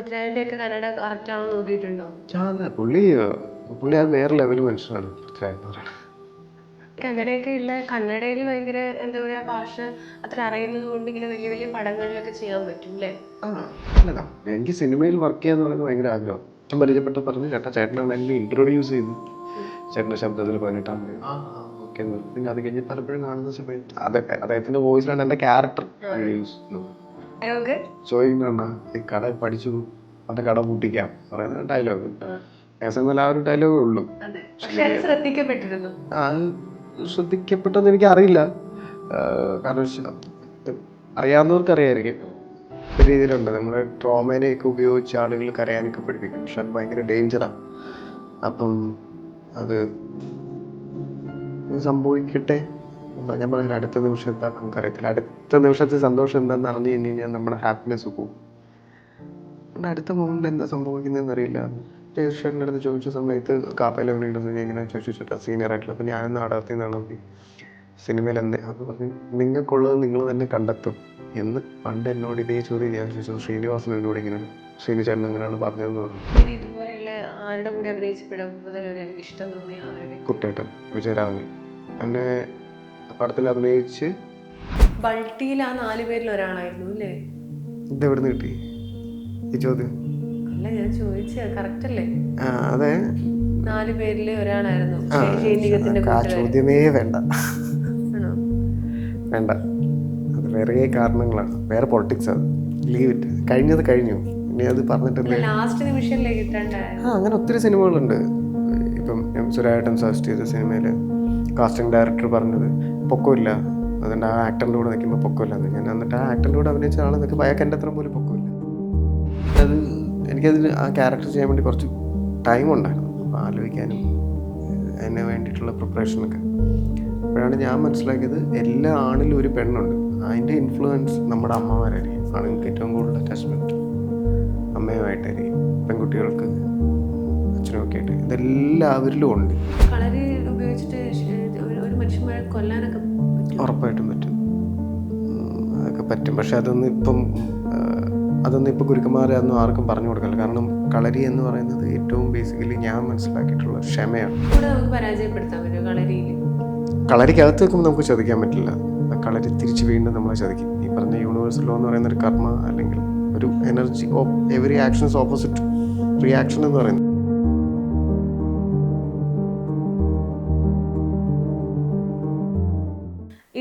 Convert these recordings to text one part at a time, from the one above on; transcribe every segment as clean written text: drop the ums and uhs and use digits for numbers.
പൃഥ്വിരാജിന്റെയൊക്കെ Kannada correct ആണോ നോക്കിയിട്ടുണ്ടോ? പുള്ളി പുള്ളി അത് വേറെ ലെവൽ മനുഷ്യനാണ് പൃഥ്വിരാജ് എന്ന് പറയുന്നത്. കന്നഡയൊക്കെ ഉള്ള കന്നഡയിൽ ഭയങ്കര എന്താ പറയുക ഭാഷ അത്ര അറിയുന്നത് കൊണ്ട് ഇങ്ങനെ വലിയ വലിയ പടങ്ങളിലൊക്കെ ചെയ്യാൻ പറ്റും അല്ലേ? ആ അല്ലതാ, എനിക്ക് സിനിമയിൽ വർക്ക് ചെയ്യാന്ന് പറയുന്നത് ഭയങ്കര ആഗ്രഹം. ഞാൻ പരിചയപ്പെട്ട പറഞ്ഞു ചേട്ടാ, ചേട്ടനാണ് എന്നെ ഇൻട്രൊഡ്യൂസ് ചെയ്തു. ചേട്ടൻ്റെ ശബ്ദത്തിൽ 18-ാം തീയതി ഓക്കെ എന്ന് പറഞ്ഞു. പിന്നെ അത് കഴിഞ്ഞ് പലപ്പോഴും കാണുന്ന സമയത്ത് അദ്ദേഹത്തിന്റെ വോയിസിലാണ് എൻ്റെ ക്യാരക്ടർ ചോദിക്കുന്ന ഈ കട പഠിച്ചു അവൻ്റെ കട പൂട്ടിക്കാം പറയുന്ന ഡയലോഗ്. എന്നാൽ ആ ഒരു ഡയലോഗേ ഉള്ളൂ. ശ്രദ്ധിക്കപ്പെട്ടിരുന്നു. അത് ശ്രദ്ധിക്കപ്പെട്ടെന്ന് എനിക്ക് അറിയില്ല. കാരണം അറിയാവുന്നവർക്ക് അറിയായിരിക്കും. ഒരു രീതിയിലുണ്ട്, നമ്മുടെ ട്രോമേനെയൊക്കെ ഉപയോഗിച്ച് ആളുകൾ കരയാനൊക്കെ പഠിപ്പിക്കും. പക്ഷെ അത് ഭയങ്കര ഡേഞ്ചറാണ്. അപ്പം അത് സംഭവിക്കട്ടെ. ഞാൻ പറഞ്ഞ അടുത്ത നിമിഷം എന്താ നമുക്കറിയത്തില്ല. അടുത്ത നിമിഷത്തെ സന്തോഷം എന്താണെന്ന് അറിഞ്ഞു കഴിഞ്ഞ് കഴിഞ്ഞാൽ നമ്മുടെ ഹാപ്പിനെസ് പോകും. അടുത്ത മൊമെന്റ് എന്താ സംഭവിക്കുന്നതെന്ന് അറിയില്ല. ജയകൃഷ്ണൻ്റെ അടുത്ത് ചോദിച്ച സമയത്ത് കാപ്പയിൽ എവിടെയുണ്ടെന്ന് ഇങ്ങനെ ചോദിച്ചിട്ട് സീനിയർ ആയിട്ടുള്ള, അപ്പം ഞാൻ നാടകത്തിൽ നിന്നാണ് സിനിമയിൽ എന്തേ അത് പറഞ്ഞു, നിങ്ങൾക്കുള്ളത് നിങ്ങൾ തന്നെ കണ്ടെത്തും എന്ന് പണ്ട് എന്നോട് ഇതേ ചോദ്യം ഞാൻ ചോദിച്ചു. ശ്രീനിവാസൻ എന്നോട് ഇങ്ങനെയാണ്, ശ്രീനിചേട്ടൻ എങ്ങനെയാണ് പറഞ്ഞതെന്ന് പറഞ്ഞു. കുട്ടേട്ടൻ, വിജയരാഘവൻ എന്നെ പടത്തിൽ അഭിനയിച്ച് ബൾട്ടിയിൽ ആ 4 പേരിൽ ഒരാളായിരുന്നു അല്ലേ? ഇതെവിടുന്ന് കിട്ടി ഈ ചോദ്യം? അല്ല, ഞാൻ ചോദിച്ചത് കറക്റ്റ് അല്ലേ? അതെ, 4 പേരിൽ ഒരാളായിരുന്നു. ആ ചോദ്യമേ വേണ്ട വേണ്ട. അത് വേറെ കാരണങ്ങളാണ്, വേറെ പൊളിറ്റിക്സ്. അത് ലീവ് ഇറ്റ്. കഴിഞ്ഞത് കഴിഞ്ഞു. ഇനി അത് പറഞ്ഞിട്ട് ലാസ്റ്റ് നിമിഷമല്ലേ കിട്ടണ്ടേ? അങ്ങനെ ഒത്തിരി സിനിമകളുണ്ട്. ഇപ്പം സുരായേട്ടൻ സജസ്റ്റ് ചെയ്ത സിനിമയിൽ കാസ്റ്റിംഗ് ഡയറക്ടർ പറഞ്ഞത് പൊക്കമില്ല, അതുകൊണ്ട് ആ ആക്ടറിൻ്റെ കൂടെ നിൽക്കുമ്പോൾ പൊക്കമില്ലാന്ന്. ഞാൻ എന്നിട്ട് ആ ആക്ടറിൻ്റെ കൂടെ അഭിനയിച്ച ആൾ നിൽക്കുമ്പോൾ അയാൾക്ക് എൻ്റെ അത്ര പോലും പൊക്കമില്ല. അത് എനിക്കതിന് ആ ക്യാരക്ടർ ചെയ്യാൻ വേണ്ടി കുറച്ച് ടൈം ഉണ്ടായിരുന്നു, അപ്പോൾ ആലോചിക്കാനും അതിന് വേണ്ടിയിട്ടുള്ള പ്രിപ്പറേഷനൊക്കെ. അപ്പോഴാണ് ഞാൻ മനസ്സിലാക്കിയത് എല്ലാ ആണിലും ഒരു പെണ്ണുണ്ട്. അതിൻ്റെ ഇൻഫ്ലുവൻസ് നമ്മുടെ അമ്മമാരായിരിക്കും. ആണുങ്ങൾക്ക് ഏറ്റവും കൂടുതൽ അറ്റാച്ച്മെൻറ്റ് അമ്മയുമായിട്ടായിരിക്കും, പെൺകുട്ടികൾക്ക് അച്ഛനുമൊക്കെ ആയിട്ട്. ഇതെല്ലാവരിലും ഉണ്ട്. കളരി ഉപയോഗിച്ചിട്ട് ഒരു മനുഷ്യന്മാരെ കൊല്ലാനൊക്കെ ഉറപ്പായിട്ടും പറ്റും, അതൊക്കെ പറ്റും. പക്ഷെ അതൊന്നും ഇപ്പോൾ ഗുരുക്കന്മാരൊന്നും ആർക്കും പറഞ്ഞു കൊടുക്കില്ല. കാരണം കളരി എന്ന് പറയുന്നത് ഏറ്റവും ബേസിക്കലി ഞാൻ മനസ്സിലാക്കിയിട്ടുള്ള ക്ഷമയാണ്. പരാജയപ്പെടുത്താൻ പറ്റും കളരിയിൽ. കളരിക്കകത്ത് വെക്കുമ്പോൾ നമുക്ക് ചതിക്കാൻ പറ്റില്ല. കളരി തിരിച്ച് വീണ്ടും നമ്മളെ ചതിക്കും. ഈ പറഞ്ഞ യൂണിവേഴ്സൽ ലോ എന്ന് പറയുന്ന ഒരു കർമ്മ അല്ലെങ്കിൽ ഒരു energy of every actions opposite reaction എന്ന് പറയുന്നത്.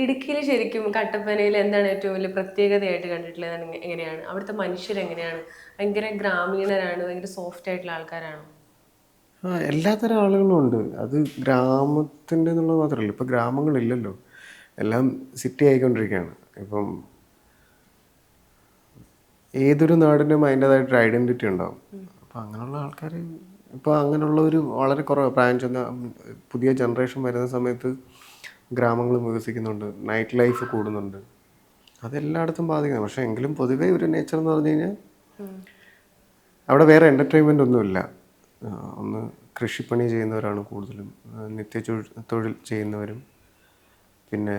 ഇടുക്കിയിൽ ശരിക്കും കട്ടപ്പനയിൽ എന്താണ് ഏറ്റവും വലിയ പ്രത്യേകതയായിട്ട് കണ്ടിട്ടുള്ളത്? എങ്ങനെയാണ് അവിടുത്തെ മനുഷ്യരെങ്ങനെയാണ്? ഭയങ്കര ഗ്രാമീണരാണ്, ഭയങ്കര സോഫ്റ്റ് ആയിട്ടുള്ള ആൾക്കാരാണോ? എല്ലാത്തരം ആളുകളും ഉണ്ട്. അത് ഗ്രാമത്തിൻ്റെ എന്നുള്ളത് മാത്രമല്ല, ഇപ്പോൾ ഗ്രാമങ്ങളില്ലല്ലോ, എല്ലാം സിറ്റി ആയിക്കൊണ്ടിരിക്കുകയാണ്. ഇപ്പം ഏതൊരു നാടിനും അതിൻ്റേതായിട്ടൊരു ഐഡൻറ്റിറ്റി ഉണ്ടാവും. അപ്പോൾ അങ്ങനെയുള്ള ആൾക്കാർ ഇപ്പോൾ അങ്ങനെയുള്ള ഒരു വളരെ കുറവ് പ്രായം ചെന്ന പുതിയ ജനറേഷൻ വരുന്ന സമയത്ത് ഗ്രാമങ്ങൾ വികസിക്കുന്നുണ്ട്, നൈറ്റ് ലൈഫ് കൂടുന്നുണ്ട്. അതെല്ലായിടത്തും ബാധിക്കുന്നത്. പക്ഷേ എങ്കിലും പൊതുവേ ഒരു നേച്ചർ എന്ന് പറഞ്ഞു കഴിഞ്ഞാൽ അവിടെ വേറെ എൻ്റർടൈൻമെൻ്റ് ഒന്നുമില്ല. ഒന്ന് കൃഷിപ്പണി ചെയ്യുന്നവരാണ് കൂടുതലും, തൊഴിൽ ചെയ്യുന്നവരും, പിന്നെ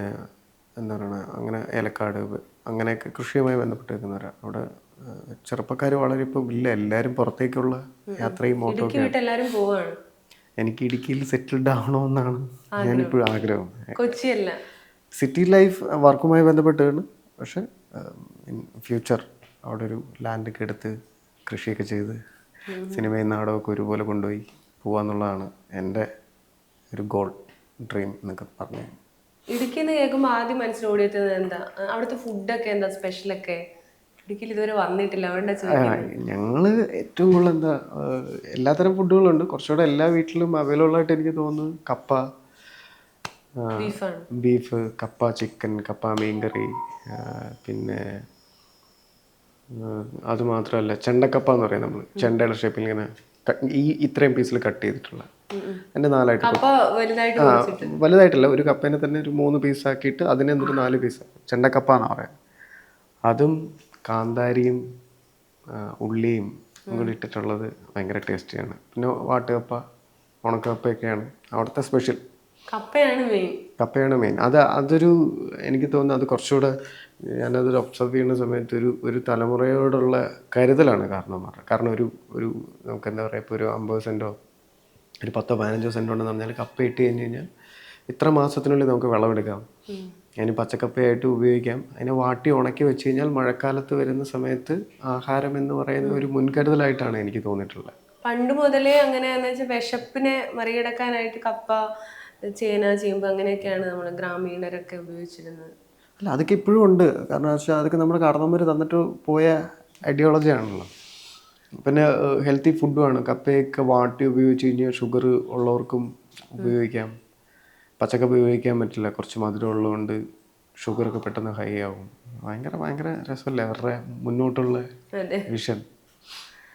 എന്താ പറയുക അങ്ങനെ ഏലക്കാട് അങ്ങനെയൊക്കെ കൃഷിയുമായി ബന്ധപ്പെട്ട് നിൽക്കുന്നവരാണ് അവിടെ. ചെറുപ്പക്കാർ വളരെ ഇപ്പം ഇല്ല, എല്ലാവരും പുറത്തേക്കുള്ള യാത്രയും എല്ലാവരും പോവാണ്. എനിക്ക് ഇടുക്കിയിൽ സെറ്റിൽഡ് ആവണമെന്നാണ് ഞാനിപ്പോഴും ആഗ്രഹം. കൊച്ചിയല്ല, സിറ്റി ലൈഫ് വർക്കുമായി ബന്ധപ്പെട്ടാണ്. പക്ഷെ ഇൻ ഫ്യൂച്ചർ അവിടെ ഒരു ലാൻഡൊക്കെ എടുത്ത് കൃഷിയൊക്കെ ചെയ്ത് സിനിമയും നാടകമൊക്കെ ഒരുപോലെ കൊണ്ടുപോയി പോവാന്നുള്ളതാണ് എൻ്റെ ഒരു ഗോൾ, ഡ്രീം എന്നൊക്കെ പറഞ്ഞു. ഇടുക്കിന്ന് കേൾക്കുമ്പോൾ ആദ്യം മനസ്സിലോടിയെത്തുന്നത് എന്താ? അവിടുത്തെ ഫുഡൊക്കെ എന്താ സ്പെഷ്യലൊക്കെ? ഇടുക്കിയിൽ ഇതുവരെ വന്നിട്ടില്ല, ഞങ്ങൾ ഏറ്റവും കൂടുതൽ എന്താ എല്ലാത്തരം ഫുഡുകളുണ്ട്. കുറച്ചുകൂടെ എല്ലാ വീട്ടിലും അവൈലബിൾ ആയിട്ട് എനിക്ക് തോന്നുന്നു കപ്പ, ബീഫ്, കപ്പ ചിക്കൻ, കപ്പ മീൻകറി, പിന്നെ അതുമാത്രമല്ല ചെണ്ടക്കപ്പ എന്ന് പറയും നമ്മൾ. ചെണ്ടയുടെ ഷേപ്പിൽ ഇങ്ങനെ ഇത്രയും പീസിൽ കട്ട് ചെയ്തിട്ടുള്ള എൻ്റെ 4 വലുതായിട്ടല്ല, ഒരു കപ്പേനെ തന്നെ ഒരു 3 പീസാക്കിയിട്ട് അതിനെ എന്നിട്ട് 4 പീസ് ചെണ്ടക്കപ്പ എന്നാണ് പറയാം. അതും കാന്താരിയും ഉള്ളിയും കൂടി ഇട്ടിട്ടുള്ളത് ഭയങ്കര ടേസ്റ്റിയാണ്. പിന്നെ വാട്ടുകപ്പ, ഉണക്കപ്പയൊക്കെയാണ് അവിടുത്തെ സ്പെഷ്യൽ. കപ്പയാണ് മെയിൻ. കപ്പയാണ് മെയിൻ. അതൊരു എനിക്ക് തോന്നുന്നു അത് കുറച്ചുകൂടെ ഞാനതൊരു ഒബ്സർവ് ചെയ്യുന്ന സമയത്ത് ഒരു തലമുറയോടുള്ള കരുതലാണ് കാരണം ഒരു നമുക്ക് എന്താ പറയുക, ഇപ്പോൾ ഒരു 50 സെൻറ്റോ ഒരു 10-15 സെൻറ്റോ ഉണ്ടെന്ന് പറഞ്ഞാൽ കപ്പ ഇട്ട് കഴിഞ്ഞ് കഴിഞ്ഞാൽ ഇത്ര മാസത്തിനുള്ളിൽ നമുക്ക് വിളവെടുക്കാം. അതിന് പച്ചക്കപ്പയായിട്ട് ഉപയോഗിക്കാം. അതിനെ വാട്ടി ഉണക്കി വെച്ച് കഴിഞ്ഞാൽ മഴക്കാലത്ത് വരുന്ന സമയത്ത് ആഹാരം എന്ന് പറയുന്ന ഒരു മുൻകരുതലായിട്ടാണ് എനിക്ക് തോന്നിയിട്ടുള്ളത്. പണ്ട് മുതലേ അങ്ങനെയാന്ന് വെച്ചാൽ വിശപ്പിനെ മറികടക്കാനായിട്ട് കപ്പ, ചേന, ചേമ്പ് അങ്ങനെയൊക്കെയാണ് നമ്മൾ ഗ്രാമീണരൊക്കെ ഉപയോഗിച്ചിരുന്നത്. അല്ല, അതൊക്കെ ഇപ്പോഴും ഉണ്ട്. കാരണം വെച്ചാൽ അതൊക്കെ നമ്മുടെ കാരണവന്മാർ തന്നിട്ട് പോയ ഐഡിയോളജി ആണല്ലോ. പിന്നെ ഹെൽത്തി ഫുഡുമാണ്. കപ്പയൊക്കെ വാട്ടി ഉപയോഗിച്ച് കഴിഞ്ഞാൽ ഷുഗർ ഉള്ളവർക്കും ഉപയോഗിക്കാം. പച്ചക്കപ്പ ഉപയോഗിക്കാൻ പറ്റില്ല, കുറച്ച് മധുരം ഉള്ളതുകൊണ്ട് ഷുഗറൊക്കെ പെട്ടെന്ന് ഹൈ ആവും. ഭയങ്കര രസമല്ലേ അവരുടെ മുന്നോട്ടുള്ള വിഷൻ.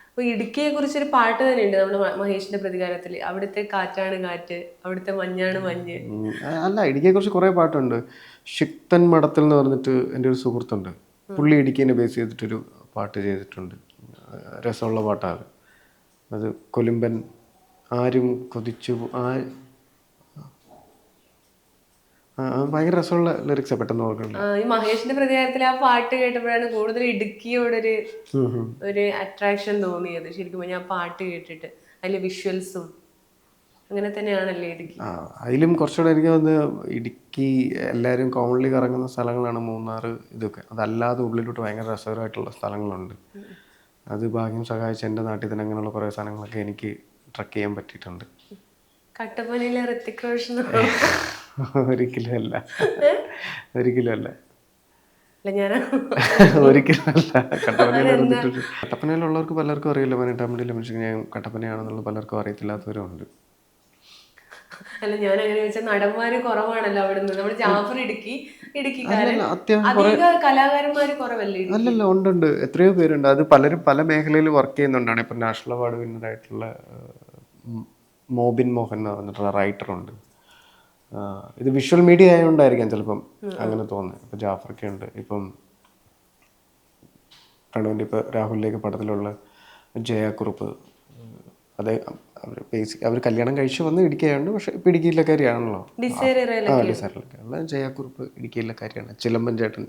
അപ്പോൾ ഇടുക്കിയെ കുറിച്ചൊരു പാട്ട് തന്നെ ഉണ്ട് നമ്മുടെ മഹേഷിന്റെ പ്രതികാരത്തിൽ. അവിടുത്തെ കാറ്റാണ് കാറ്റ്, അവിടുത്തെ മഞ്ഞാണ് മഞ്ഞ്. അല്ല, ഇടുക്കിയെ കുറിച്ച് കുറേ പാട്ടുണ്ട്. ശക്തൻ മടത്തിൽ എന്ന് പറഞ്ഞിട്ട് എൻ്റെ ഒരു സുഹൃത്തുണ്ട്. പുള്ളി ഇടുക്കിയെ ബേസ് ചെയ്തിട്ടൊരു പാട്ട് ചെയ്തിട്ടുണ്ട്. രസമുള്ള പാട്ടാണ് അത്. കൊലുമ്പൻ ആരും കൊതിച്ചു ഭയങ്കര രസമുള്ള ലിറിക്സാണ്, പെട്ടെന്ന് ഓർക്കുന്നുണ്ട്. ഈ മഹേഷിന്റെ പ്രതികാരത്തിൽ ആ പാട്ട് കേട്ടപ്പോഴാണ് കൂടുതൽ ഇടുക്കിയോടൊരു അട്രാക്ഷൻ തോന്നിയത്. ശരിക്കും ഞാൻ പാട്ട് കേട്ടിട്ട് അതിലെ വിഷ്വൽസും അങ്ങനെ തന്നെയാണല്ലേ ഇടുക്കി. അതിലും കുറച്ചുകൂടെ എനിക്ക് തോന്നുന്നത് ഇടുക്കി എല്ലാവരും കോമൺലി കറങ്ങുന്ന സ്ഥലങ്ങളാണ് മൂന്നാർ, ഇതൊക്കെ. അതല്ലാതെ ഉള്ളിലോട്ട് ഭയങ്കര രസകരമായിട്ടുള്ള സ്ഥലങ്ങളുണ്ട്. അത് ഭാഗ്യം സഹായിച്ച് എൻ്റെ നാട്ടിൽ തന്നെ അങ്ങനെയുള്ള കുറേ സ്ഥലങ്ങളൊക്കെ എനിക്ക് ട്രക്ക് ചെയ്യാൻ പറ്റിയിട്ടുണ്ട്. കട്ടപ്പനയിലെ ഋത്തിക് റോഷൻ ഒരിക്കലും അല്ല, ഒരിക്കലും അല്ല, ഒരിക്കലും അല്ല. കട്ടപ്പനയിലുള്ളവർക്ക് പലർക്കും അറിയില്ല. 18 മനുഷ്യൻ ഞാൻ കട്ടപ്പനയാണെന്നുള്ള പലർക്കും അറിയത്തില്ലാത്തവരും ഉണ്ട്. അല്ല, ഞാൻ അങ്ങനെ വെച്ചാൽ നടന്മാര് കുറവാണല്ലോ അവിടുന്ന്. നമ്മുടെ ജാഫർ ഇടുക്കിക്കാരൻ, കലാകാരന്മാര് കുറവല്ലേ? അല്ലല്ല, ഉണ്ട്. എത്രയോ പേരുണ്ട്. അത് പലരും പല മേഖലയിൽ വർക്ക് ചെയ്യുന്നുണ്ടാണ്. ഇപ്പം നാഷണൽ അവാർഡ് വിന്നറായിട്ടുള്ള മോബിൻ മോഹൻ എന്ന് പറഞ്ഞിട്ടുള്ള റൈറ്ററുണ്ട്. ഇത് വിഷ്വൽ മീഡിയ ആയതുകൊണ്ടായിരിക്കാം ചിലപ്പം അങ്ങനെ തോന്നുന്നത്. ഇപ്പം ജാഫർക്ക് ഉണ്ട്. ഇപ്പം പ്രണവിൻ്റെ ഇപ്പോൾ രാഹുലിലേക്ക് പടത്തിലുള്ള ജയക്കുറുപ്പ്, അതേ അവർ കല്യാണം കഴിച്ച് വന്ന് ഇടുക്കിയായുണ്ട്. പക്ഷെ ഇപ്പം ഇടുക്കിയിലെ കാര്യമാണല്ലോ. ഡിസൈറിലൊക്കെ ജയക്കുറുപ്പ് ഇടുക്കിയിലെ കാര്യമാണ്. ചിലമ്പൻ ചേട്ടൻ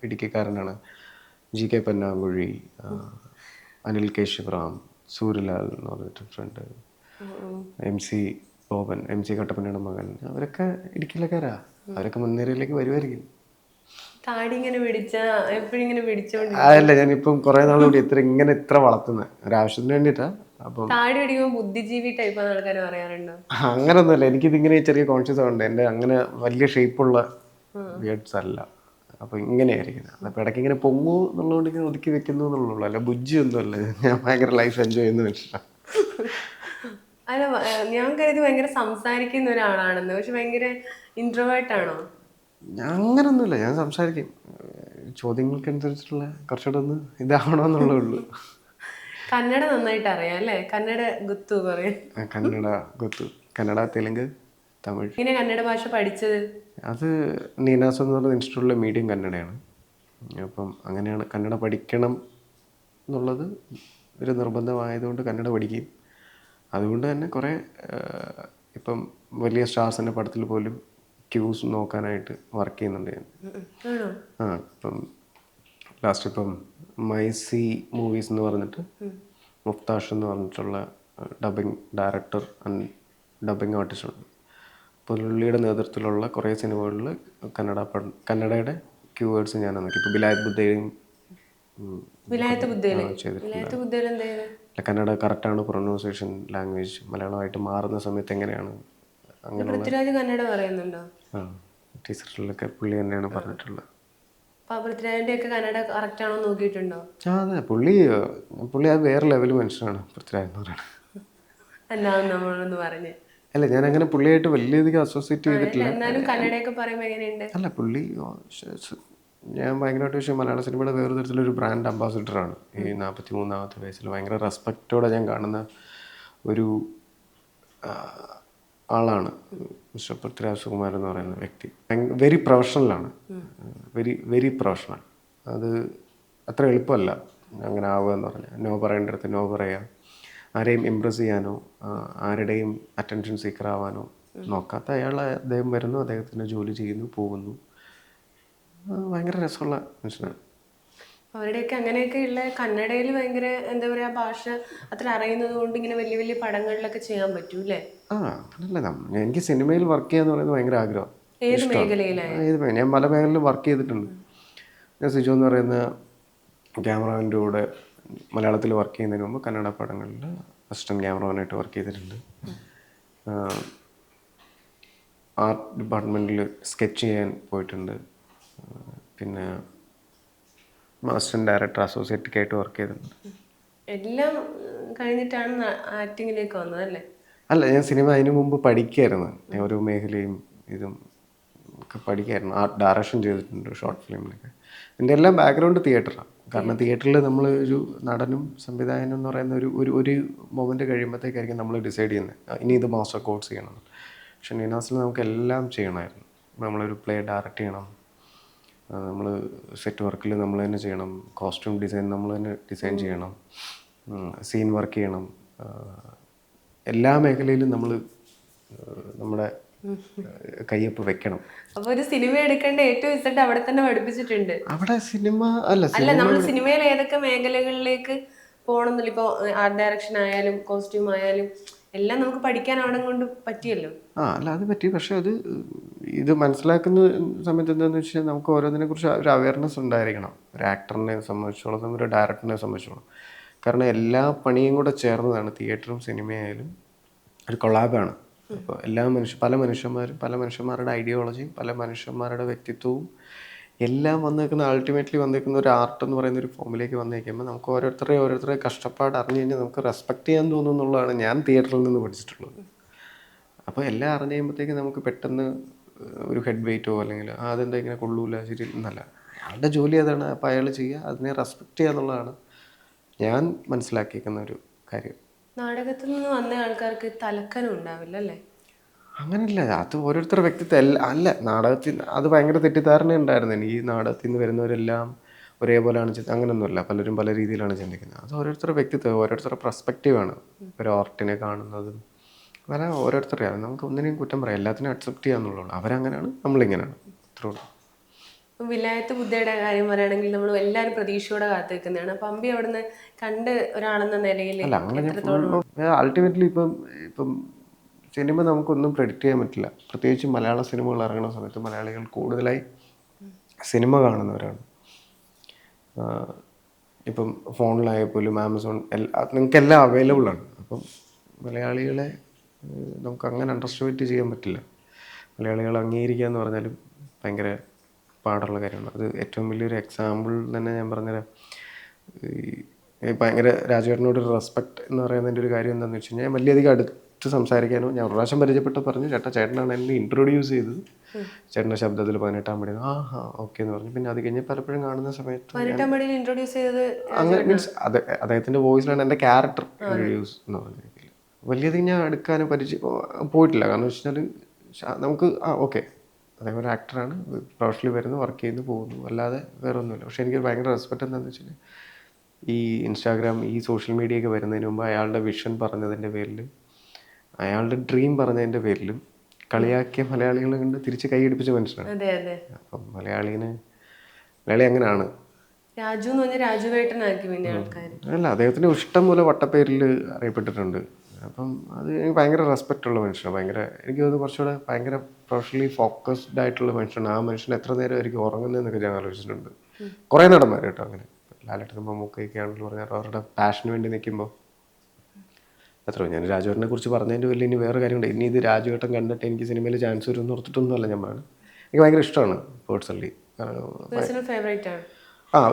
ഇടുക്കിക്കാരനാണ്. GK പന്നാങ്കുഴി, അനിൽ കേശവറാം, സൂര്യലാൽ എന്ന് പറഞ്ഞിട്ട് ഫ്രണ്ട്, MC ബോബൻ, MC കട്ടപ്പനയുടെ മകൻ, അവരൊക്കെ ഇടുക്കിയിലേക്കാരാ. അവരൊക്കെ മുൻനിരയിലേക്ക് വരുമായിരിക്കും. താടി ഇങ്ങനെ പിടിച്ചോണ്ട് അതല്ല, ഞാനിപ്പം കുറെ നാളുകൂടി ഇത്ര വളർത്തുന്നത് ഒരാവശ്യത്തിന് വേണ്ടിയിട്ടാ. അപ്പം താടി പിടിക്കുമ്പോൾ ബുദ്ധിജീവി ടൈപ്പ് ആൾക്കാർ പറയാറുണ്ടോ? അങ്ങനൊന്നുമല്ല. എനിക്കിതിങ്ങനെ ചെറിയ കോൺഷ്യസ് ഉണ്ട്. എൻ്റെ അങ്ങനെ വലിയ ഷേപ്പുള്ള ബിയർഡ്സ് അല്ല. അപ്പം ഇങ്ങനെയായിരിക്കുന്നത്. അപ്പം ഇടയ്ക്ക് ഇങ്ങനെ പൊങ്ങൂ എന്നുള്ളതുകൊണ്ട് ഇങ്ങനെ ഒതുക്കി വെക്കുന്നു എന്നുള്ളൂ. അല്ല, ബുജ്ജിയൊന്നുമല്ല. ഞാൻ ഭയങ്കര ലൈഫ് എൻജോയ് ചെയ്യുന്ന മനുഷ്യനാണ്. അല്ല, ഞാൻ കരുതി ഭയങ്കര സംസാരിക്കുന്ന ഒരാളാണെന്ന്. പക്ഷെ ഭയങ്കര ഇൻട്രോവേർട്ടാണോ? അങ്ങനൊന്നുമില്ല, ഞാൻ സംസാരിക്കും. ചോദ്യങ്ങൾക്കനുസരിച്ചുള്ള കുറച്ചുകൂടെ ഒന്ന് ഇതാവണമെന്നുള്ളേ ഉള്ളൂ. കന്നഡ നന്നായിട്ട് അറിയാം അല്ലേ? കന്നഡ ഗുത്തു പറയും. കന്നഡ ഗുത്തു, കന്നഡ, തെലുങ്ക്, തമിഴ്. ഇങ്ങനെ കന്നഡ ഭാഷ പഠിച്ചത് അത് നീനാസ് എന്ന് പറഞ്ഞ ഇൻസ്റ്റിറ്റ്യൂട്ടിലെ മീഡിയം കന്നഡയാണ്. അപ്പം അങ്ങനെയാണ് കന്നഡ പഠിക്കണം എന്നുള്ളത് ഒരു നിർബന്ധമായതുകൊണ്ട് കന്നഡ പഠിക്കും. അതുകൊണ്ട് തന്നെ കുറേ ഇപ്പം വലിയ സ്റ്റാർസിൻ്റെ പടത്തിൽ പോലും ക്യൂസ് നോക്കാനായിട്ട് വർക്ക് ചെയ്യുന്നുണ്ട് ഞാൻ. ഇപ്പം ലാസ്റ്റ് ഇപ്പം മൈസി മൂവീസ് എന്ന് പറഞ്ഞിട്ട് മുഫ്താഷ് എന്ന് പറഞ്ഞിട്ടുള്ള dubbing director and dubbing artist ഉണ്ട്. പുള്ളിയുടെ നേതൃത്വത്തിലുള്ള കുറേ സിനിമകളിൽ കന്നഡയുടെ കീവേഡ്സ് ഞാൻ നോക്കി. ഇപ്പോൾ വിലായത്ത് ബുദ്ധയിലും കന്നഡ കറക്റ്റാണ് പ്രൊനൗൺസിയേഷൻ ലാംഗ്വേജ് മലയാളമായിട്ട് മാറുന്ന സമയത്ത് എങ്ങനെയാണ് അങ്ങനെ പൃഥ്വിരാജ് കന്നഡ പറയുന്നുണ്ടോ? ടീച്ചറിലൊക്കെ പുള്ളി തന്നെയാണ് പറഞ്ഞിട്ടുള്ളത്. പൃഥ്വിരാജിന്റെ ഒക്കെ കന്നഡ കറക്റ്റ് ആണോ നോക്കിയിട്ടുണ്ടോ? അതെ, പുള്ളി അത് വേറെ ലെവൽ മനുഷ്യനാണ് പൃഥ്വിരാജ് എന്ന് പറയുന്നത്. എന്നാണ് നമ്മളൊന്ന് പറഞ്ഞ്. അല്ല, ഞാൻ അങ്ങനെ പുള്ളിയായിട്ട് വലിയധികം അസോസിയേറ്റ് ചെയ്തിട്ടില്ല. അല്ല, പുള്ളി ഞാൻ ഭയങ്കരമായിട്ട് പക്ഷേ മലയാള സിനിമയുടെ വേറെ തരത്തിലൊരു ബ്രാൻഡ് അംബാസിഡറാണ്. ഈ 43-ാമത്തെ വയസ്സിൽ ഭയങ്കര റെസ്പെക്റ്റോടെ ഞാൻ കാണുന്ന ഒരു ആളാണ് മിസ്റ്റർ പൃഥ്വിരാജ് സുകുമാരൻ എന്ന് പറയുന്ന വ്യക്തി. വെരി പ്രൊഫഷണലാണ്, വെരി പ്രൊഫഷണൽ. അത് അത്ര എളുപ്പമല്ല അങ്ങനെ ആവുക എന്ന് പറഞ്ഞാൽ. നോ പറയേണ്ടടുത്ത് നോ പറയുക, ആരെയും ഇമ്പ്രസ് ചെയ്യാനോ ആരുടെയും അറ്റൻഷൻ സീക്കർ ആവാനോ നോക്കാത്ത അദ്ദേഹം വരുന്നു, അദ്ദേഹത്തിൻ്റെ ജോലി ചെയ്യുന്നു, പോകുന്നു. ഭയങ്കര രസമുള്ള മനുഷ്യനാണ്. അവരുടെയൊക്കെ അങ്ങനെയൊക്കെ ഉള്ള കന്നഡയിൽ ഭയങ്കര എന്താ പറയാ ഭാഷ അത്ര അറിയുന്നത് കൊണ്ട് ഇങ്ങനെ വലിയ വലിയ പടങ്ങളിലൊക്കെ ചെയ്യാൻ പറ്റൂ അല്ലേ? അതല്ല, എനിക്ക് സിനിമയിൽ വർക്ക് ചെയ്യാന്ന് പറയുന്നത് ഭയങ്കര ആഗ്രഹം, ഏത് മേഖലയിലായാലും. ഞാൻ പല മേഖലയിലും വർക്ക് ചെയ്തിട്ടുണ്ട്. ഞാൻ സിജു എന്ന് പറയുന്ന ക്യാമറാമാൻ്റെ കൂടെ മലയാളത്തിൽ വർക്ക് ചെയ്യുന്നതിന് മുമ്പ് കന്നഡ പടങ്ങളിൽ അസിസ്റ്റൻറ്റ് ക്യാമറമാനായിട്ട് വർക്ക് ചെയ്തിട്ടുണ്ട്. ആർട്ട് ഡിപ്പാർട്ട്മെൻറ്റിൽ സ്കെച്ച് ചെയ്യാൻ പോയിട്ടുണ്ട്. പിന്നെ അസിസ്റ്റൻറ്റ് ഡയറക്ടർ അസോസിയേറ്റ് ആയിട്ട് വർക്ക് ചെയ്തിട്ടുണ്ട്. എല്ലാം കഴിഞ്ഞിട്ടാണ് ആക്ടിങ്ങിലേക്ക് വന്നത് അല്ലേ? അല്ല, ഞാൻ സിനിമ അതിന് മുമ്പ് പഠിക്കുകയായിരുന്നു. ഞാൻ ഓരോ മേഖലയും ഇതും ഒക്കെ പഠിക്കുകയായിരുന്നു. ആർട്ട് ഡയറക്ഷൻ ചെയ്തിട്ടുണ്ട് ഷോർട്ട് ഫിലിമിലൊക്കെ. എൻ്റെ എല്ലാം ബാക്ക്ഗ്രൗണ്ട് തിയേറ്ററാണ്. കാരണം തിയേറ്ററിൽ നമ്മൾ ഒരു നടനും സംവിധായകനും എന്ന് പറയുന്ന ഒരു മൊമെൻറ്റ് കഴിയുമ്പോഴത്തേക്കായിരിക്കും നമ്മൾ ഡിസൈഡ് ചെയ്യുന്നത് ഇനി ഇത് മാസ്റ്റർ കോഴ്സ് ചെയ്യണം. പക്ഷെ നീനാസിൽ നമുക്ക് എല്ലാം ചെയ്യണമായിരുന്നു. നമ്മളൊരു പ്ലേ ഡയറക്റ്റ് ചെയ്യണം, നമ്മൾ സെറ്റ് വർക്കിൽ നമ്മൾ തന്നെ ചെയ്യണം, കോസ്റ്റ്യൂം ഡിസൈൻ നമ്മൾ തന്നെ ഡിസൈൻ ചെയ്യണം, സീൻ വർക്ക് ചെയ്യണം. എല്ലാ മേഖലയിലും നമ്മൾ നമ്മുടെ കയ്യൊപ്പ് വെക്കണം. അപ്പൊ ഒരു സിനിമ എടുക്കേണ്ട ഏറ്റവും ഇഷ്ടം അവിടെ തന്നെ പഠിപ്പിച്ചിട്ടുണ്ട്. അവിടെ സിനിമ അല്ല, നമ്മൾ സിനിമയിൽ ഏതൊക്കെ മേഖലകളിലേക്ക് പോകണമെന്നില്ല. ഇപ്പോൾ ആർട്ട് ഡയറക്ഷൻ ആയാലും കോസ്റ്റ്യൂം ആയാലും എല്ലാം നമുക്ക് പഠിക്കാൻ അവിടെ കൊണ്ട് പറ്റിയല്ലോ. അല്ല, അത് പറ്റി. പക്ഷെ ഇത് മനസ്സിലാക്കുന്ന സമയത്ത് എന്താണെന്ന് വെച്ചാൽ നമുക്ക് ഓരോന്നിനെ കുറിച്ച് ഒരു അവയർനെസ് ഉണ്ടായിരിക്കണം. ഒരു ആക്ടറിനെ സംബന്ധിച്ചോളം, ഒരു ഡയറക്ടറിനെ സംബന്ധിച്ചോളം. കാരണം എല്ലാ പണിയും കൂടെ ചേർന്നതാണ് തിയേറ്ററും സിനിമയായാലും ഒരു കൊളാബാണ്. അപ്പോൾ പല മനുഷ്യന്മാരുടെ ഐഡിയോളജിയും പല മനുഷ്യന്മാരുടെ വ്യക്തിത്വവും എല്ലാം അൾട്ടിമേറ്റ്ലി വന്നേക്കുന്ന ഒരു ആർട്ട് എന്ന് പറയുന്ന ഒരു ഫോമിലേക്ക് വന്നേക്കുമ്പോൾ നമുക്ക് ഓരോരുത്തരെ കഷ്ടപ്പാട് അറിഞ്ഞു കഴിഞ്ഞാൽ നമുക്ക് റെസ്പെക്റ്റ് ചെയ്യാൻ തോന്നുന്നു എന്നുള്ളതാണ് ഞാൻ തിയേറ്ററിൽ നിന്ന് പഠിച്ചിട്ടുള്ളത്. അപ്പോൾ എല്ലാം അറിഞ്ഞു കഴിയുമ്പോഴത്തേക്ക് നമുക്ക് പെട്ടെന്ന് ഒരു ഹെഡ് വെയിറ്റോ അല്ലെങ്കിൽ അതെന്താ ഇങ്ങനെ കൊള്ളൂല ശരി എന്നല്ല, അയാളുടെ ജോലി അതാണ്. അപ്പോൾ അയാൾ ചെയ്യുക, അതിനെ റെസ്പെക്റ്റ് ചെയ്യുക എന്നുള്ളതാണ് ഞാൻ മനസ്സിലാക്കിയിരിക്കുന്ന ഒരു കാര്യം. നാടകത്തിൽ നിന്ന് വന്ന ആൾക്കാർക്ക് തലക്കനം ഉണ്ടാവില്ല അല്ലേ? അങ്ങനെയല്ല, അത് ഓരോരുത്തരുടെ വ്യക്തിത്വം അല്ല. നാടകത്തിൽ അത് ഭയങ്കര തെറ്റിദ്ധാരണ ഉണ്ടായിരുന്നു എനിക്ക്. നാടകത്തിൽ നിന്ന് വരുന്നവരെല്ലാം ഒരേപോലെയാണ് അങ്ങനെയൊന്നുമില്ല. പലരും പല രീതിയിലാണ് ചിന്തിക്കുന്നത്. അത് ഓരോരുത്തരുടെ വ്യക്തിത്വം, ഓരോരുത്തരുടെ പെർസ്പെക്റ്റീവാണ്. ഒരു ആർട്ടിനെ കാണുന്നതും ഓരോരുത്തരുടെ. നമുക്ക് ഒന്നിനെയും കുറ്റം പറയാം, എല്ലാത്തിനും അക്സെപ്റ്റ് ചെയ്യാന്നുള്ളൂ. അവരങ്ങനെയാണ്, നമ്മളിങ്ങനെയാണ്, അത്രേ ഉള്ളൂ. വിലായത്ത് ബുദ്ധയുടെ കാര്യം പറയുകയാണെങ്കിൽ നമ്മൾ എല്ലാവരും പ്രതീക്ഷയോടെ കാത്തിരിക്കുന്നതാണ്. അപ്പം അമ്പി അവിടുന്ന് കണ്ട് ഒരാളെന്ന നിലയിൽ അൾട്ടിമേറ്റ്ലി ഇപ്പം സിനിമ നമുക്കൊന്നും പ്രെഡിക്റ്റ് ചെയ്യാൻ പറ്റില്ല. പ്രത്യേകിച്ച് മലയാള സിനിമകൾ ഇറങ്ങുന്ന സമയത്ത് മലയാളികൾ കൂടുതലായി സിനിമ കാണുന്നവരാണ്. ഇപ്പം ഫോണിലായാൽ പോലും ആമസോൺ നിങ്ങൾക്കെല്ലാം അവൈലബിൾ ആണ്. അപ്പം മലയാളികളെ നമുക്ക് അങ്ങനെ അണ്ടർസ്റ്റിമേറ്റ് ചെയ്യാൻ പറ്റില്ല. മലയാളികൾ അംഗീകരിക്കുക എന്ന് പറഞ്ഞാലും ഭയങ്കര പാടുള്ള കാര്യമാണ്. അത് ഏറ്റവും വലിയൊരു എക്സാമ്പിൾ തന്നെ ഞാൻ പറഞ്ഞുതരാം. ഭയങ്കര രാജുവേട്ടനോടൊരു റെസ്പെക്ട് എന്ന് പറയുന്നതിൻ്റെ ഒരു കാര്യം എന്താണെന്ന് വെച്ച് കഴിഞ്ഞാൽ വലിയധികം അടുത്ത് സംസാരിക്കാനോ, ഞാൻ ഒരു പ്രാവശ്യം പരിചയപ്പെട്ട് പറഞ്ഞു ചേട്ടനാണ് എന്നെ ഇൻട്രൊഡ്യൂസ് ചെയ്തത്. ചേട്ടൻ്റെ ശബ്ദത്തിൽ 18-ാം പടി ഓക്കെ എന്ന് പറഞ്ഞു. പിന്നെ അത് കഴിഞ്ഞ് പലപ്പോഴും കാണുന്ന സമയത്ത് അങ്ങനെ മീൻസ് അദ്ദേഹത്തിൻ്റെ വോയിസിലാണ് എൻ്റെ ക്യാരക്ടർ ഇൻട്രൊഡ്യൂസ് എന്ന് പറഞ്ഞ രീതിയിൽ വലിയധികം ഞാൻ അടുക്കാനും പോയിട്ടില്ല. കാരണം വെച്ച് കഴിഞ്ഞാൽ നമുക്ക് ഓക്കെ അതേപോലെ ആക്ടറാണ്, പ്രൊഫഷണലി വരുന്നു, വർക്ക് ചെയ്യുന്നു, പോകുന്നു, അല്ലാതെ വേറെ ഒന്നുമില്ല. പക്ഷേ എനിക്ക് ഭയങ്കര റെസ്പെക്റ്റ് എന്താണെന്ന് വെച്ചാൽ ഈ ഇൻസ്റ്റാഗ്രാം, ഈ സോഷ്യൽ മീഡിയ ഒക്കെ വരുന്നതിന് മുമ്പ് അയാളുടെ വിഷൻ പറഞ്ഞതിൻ്റെ പേരിൽ, അയാളുടെ ഡ്രീം പറഞ്ഞതിൻ്റെ പേരിലും കളിയാക്കിയ മലയാളികളെ കൊണ്ട് തിരിച്ച് കൈയടിപ്പിച്ച മനുഷ്യനാണ്. അപ്പം മലയാളി അങ്ങനെയാണ്. രാജു എന്ന് പറഞ്ഞാൽ രാജുവേട്ടനാക്കി പിന്നെ ആൾക്കാർ. അല്ല, അദ്ദേഹത്തിന് ഇഷ്ടം പോലെ വട്ടപ്പേരിൽ അറിയപ്പെട്ടിട്ടുണ്ട്. അപ്പം അത് എനിക്ക് ഭയങ്കര റെസ്പെക്റ്റ് ഉള്ള മനുഷ്യനാണ്. എനിക്ക് തോന്നുന്നു കുറച്ചുകൂടെ ഭയങ്കര പ്രൊഫഷണലി ഫോക്കസ്ഡ് ആയിട്ടുള്ള മനുഷ്യനാണ്. ആ മനുഷ്യൻ എത്ര നേരം ആയിരിക്കും ഉറങ്ങുന്നതെന്നൊക്കെ ഞാൻ ആലോചിച്ചിട്ടുണ്ട്. കുറേ നടന്മാർ കേട്ടോ അങ്ങനെ. ലാലേട്ടനും മമ്മൂക്കയൊക്കെ ആണെന്ന് പറഞ്ഞാൽ അവരുടെ പാഷന് വേണ്ടി നിൽക്കുമ്പോൾ അത്രയോ. ഞാൻ രാജുവേട്ടനെ കുറിച്ച് പറഞ്ഞതിൻ്റെ വലിയ ഇനി വേറെ കാര്യമുണ്ട്. ഇനി ഇത് രാജുവേട്ടൻ കണ്ടിട്ട് എനിക്ക് സിനിമയിൽ ചാൻസ് വരും എന്ന് ഓർത്തിട്ടൊന്നുമല്ല ഞാൻ പറയുന്നത്. എനിക്ക് ഭയങ്കര ഇഷ്ടമാണ് പേഴ്സണലി.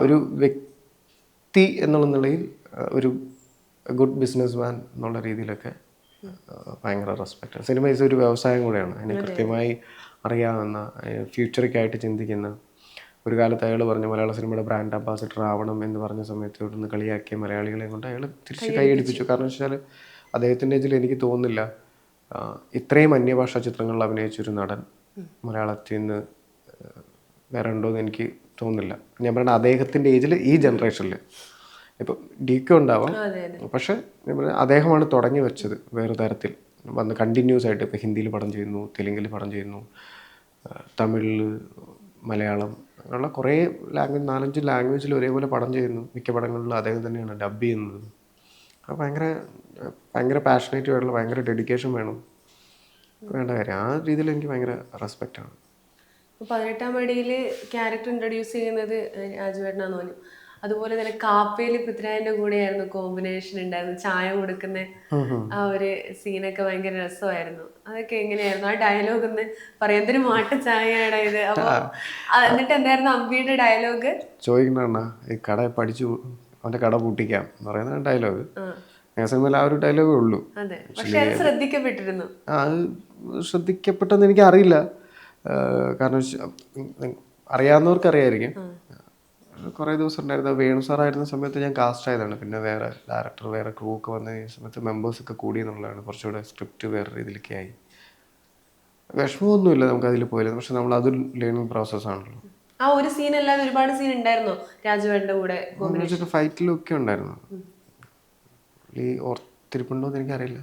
ഒരു വ്യക്തി എന്നുള്ള നിലയിൽ ഒരു ഗുഡ് ബിസിനസ് മാൻ എന്നുള്ള രീതിയിലൊക്കെ ഭയങ്കര റെസ്പെക്റ്റ്. സിനിമ ഈസ് ഒരു വ്യവസായം കൂടെയാണ്. അതിനെ കൃത്യമായി അറിയാവുന്ന, ഫ്യൂച്ചറിക്കായിട്ട് ചിന്തിക്കുന്ന. ഒരു കാലത്ത് അയാൾ പറഞ്ഞു മലയാള സിനിമയുടെ ബ്രാൻഡ് അംബാസിഡർ ആവണം എന്ന് പറഞ്ഞ സമയത്ത് ഇവിടുന്ന് കളിയാക്കിയ മലയാളികളെ കൊണ്ട് അയാൾ തിരിച്ച് കൈയടിപ്പിച്ചു. കാരണം വെച്ചാൽ അദ്ദേഹത്തിൻ്റെ ഇതിൽ എനിക്ക് തോന്നുന്നില്ല ഇത്രയും അന്യഭാഷാ ചിത്രങ്ങളിൽ അഭിനയിച്ചൊരു നടൻ മലയാളത്തിൽ നിന്ന് വേറെ ഉണ്ടോയെന്ന് എനിക്ക് തോന്നുന്നില്ല. ഞാൻ പറയുന്നത് അദ്ദേഹത്തിൻ്റെ ഏജിൽ ഈ ജനറേഷനിൽ ഇപ്പം DK ഉണ്ടാവാം, പക്ഷെ അദ്ദേഹമാണ് തുടങ്ങി വെച്ചത് വേറെ തരത്തിൽ വന്ന് കണ്ടിന്യൂസ് ആയിട്ട് ഇപ്പോൾ ഹിന്ദിയിൽ പടം ചെയ്യുന്നു, തെലുങ്കിൽ പടം ചെയ്യുന്നു, തമിഴിൽ, മലയാളം അങ്ങനെയുള്ള കുറേ ലാംഗ്വേജ് 4-5 ലാംഗ്വേജിൽ ഒരേപോലെ പടം ചെയ്യുന്നു. മിക്ക പടങ്ങളിലും അദ്ദേഹം തന്നെയാണ് ഡബ് ചെയ്യുന്നത്. അത് ഭയങ്കര ഭയങ്കര പാഷനേറ്റ് ആയിട്ടുള്ള ഭയങ്കര ഡെഡിക്കേഷൻ വേണം, വേണ്ട കാര്യം. ആ രീതിയിൽ എനിക്ക് ഭയങ്കര റെസ്പെക്റ്റാണ്. 18-ാം പടിയിൽ ക്യാരക്ടർ ഇൻട്രൊഡ്യൂസ് ചെയ്യുന്നത് രാജുവേട്ടനാന്ന് തോന്നി. അതുപോലെ തന്നെ കാപ്പയിൽ പൃഥ്വിരാജിന്റെ കൂടെയായിരുന്നു കോമ്പിനേഷൻ ഉണ്ടായിരുന്നു, ചായ കൊടുക്കുന്ന ആ ഒരു സീനൊക്കെ ഭയങ്കര രസമായിരുന്നു. അതൊക്കെ എങ്ങനെയായിരുന്നു ആ ഡയലോഗ് എന്ന് പറയാം, എന്തൊരു മാട്ട ചായയാണ് ഇത്. അപ്പൊ എന്നിട്ട് എന്തായിരുന്നു അമ്പിയുടെ ഡയലോഗ്? ചോദിക്കണ ഈ കട പഠിച്ചു അവൻ്റെ കട പൂട്ടിക്കാം എന്ന് പറയുന്ന ഡയലോഗ്. സിനിമയിൽ ആ ഒരു ഡയലോഗേ ഉള്ളൂ. അതെ, പക്ഷെ അത് ശ്രദ്ധിക്കപ്പെട്ടിരുന്നു. അത് ശ്രദ്ധിക്കപ്പെട്ടെന്ന് എനിക്ക് അറിയില്ല, കാരണം അറിയാവുന്നവർക്ക് അറിയായിരിക്കും. കുറേ ദിവസം ഉണ്ടായിരുന്നു. വേണു സാറായിരുന്ന സമയത്ത് ഞാൻ കാസ്റ്റ് ആയതാണ്. പിന്നെ വേറെ ഡയറക്ടർ, വേറെ ക്രൂ ഒക്കെ വന്ന സമയത്ത് മെമ്പേഴ്സൊക്കെ കൂടി എന്നുള്ളതാണ്. കുറച്ചുകൂടെ സ്ക്രിപ്റ്റ് വേറെ രീതിയിലൊക്കെ ആയി. വിഷമമൊന്നുമില്ല നമുക്ക് അതിൽ പോയില്ല, പക്ഷെ നമ്മൾ അതൊരു ലേണിംഗ് പ്രോസസ്സാണല്ലോ. ആ ഒരു സീൻ അല്ലാതെ ഒരുപാട് സീൻ ഉണ്ടായിരുന്നോ രാജുവേട്ടന്റെ കൂടെ? ഫൈറ്റിലൊക്കെ ഉണ്ടായിരുന്നു. ഈ ഓർത്തിരിപ്പുണ്ടോന്ന് എനിക്കറിയില്ല.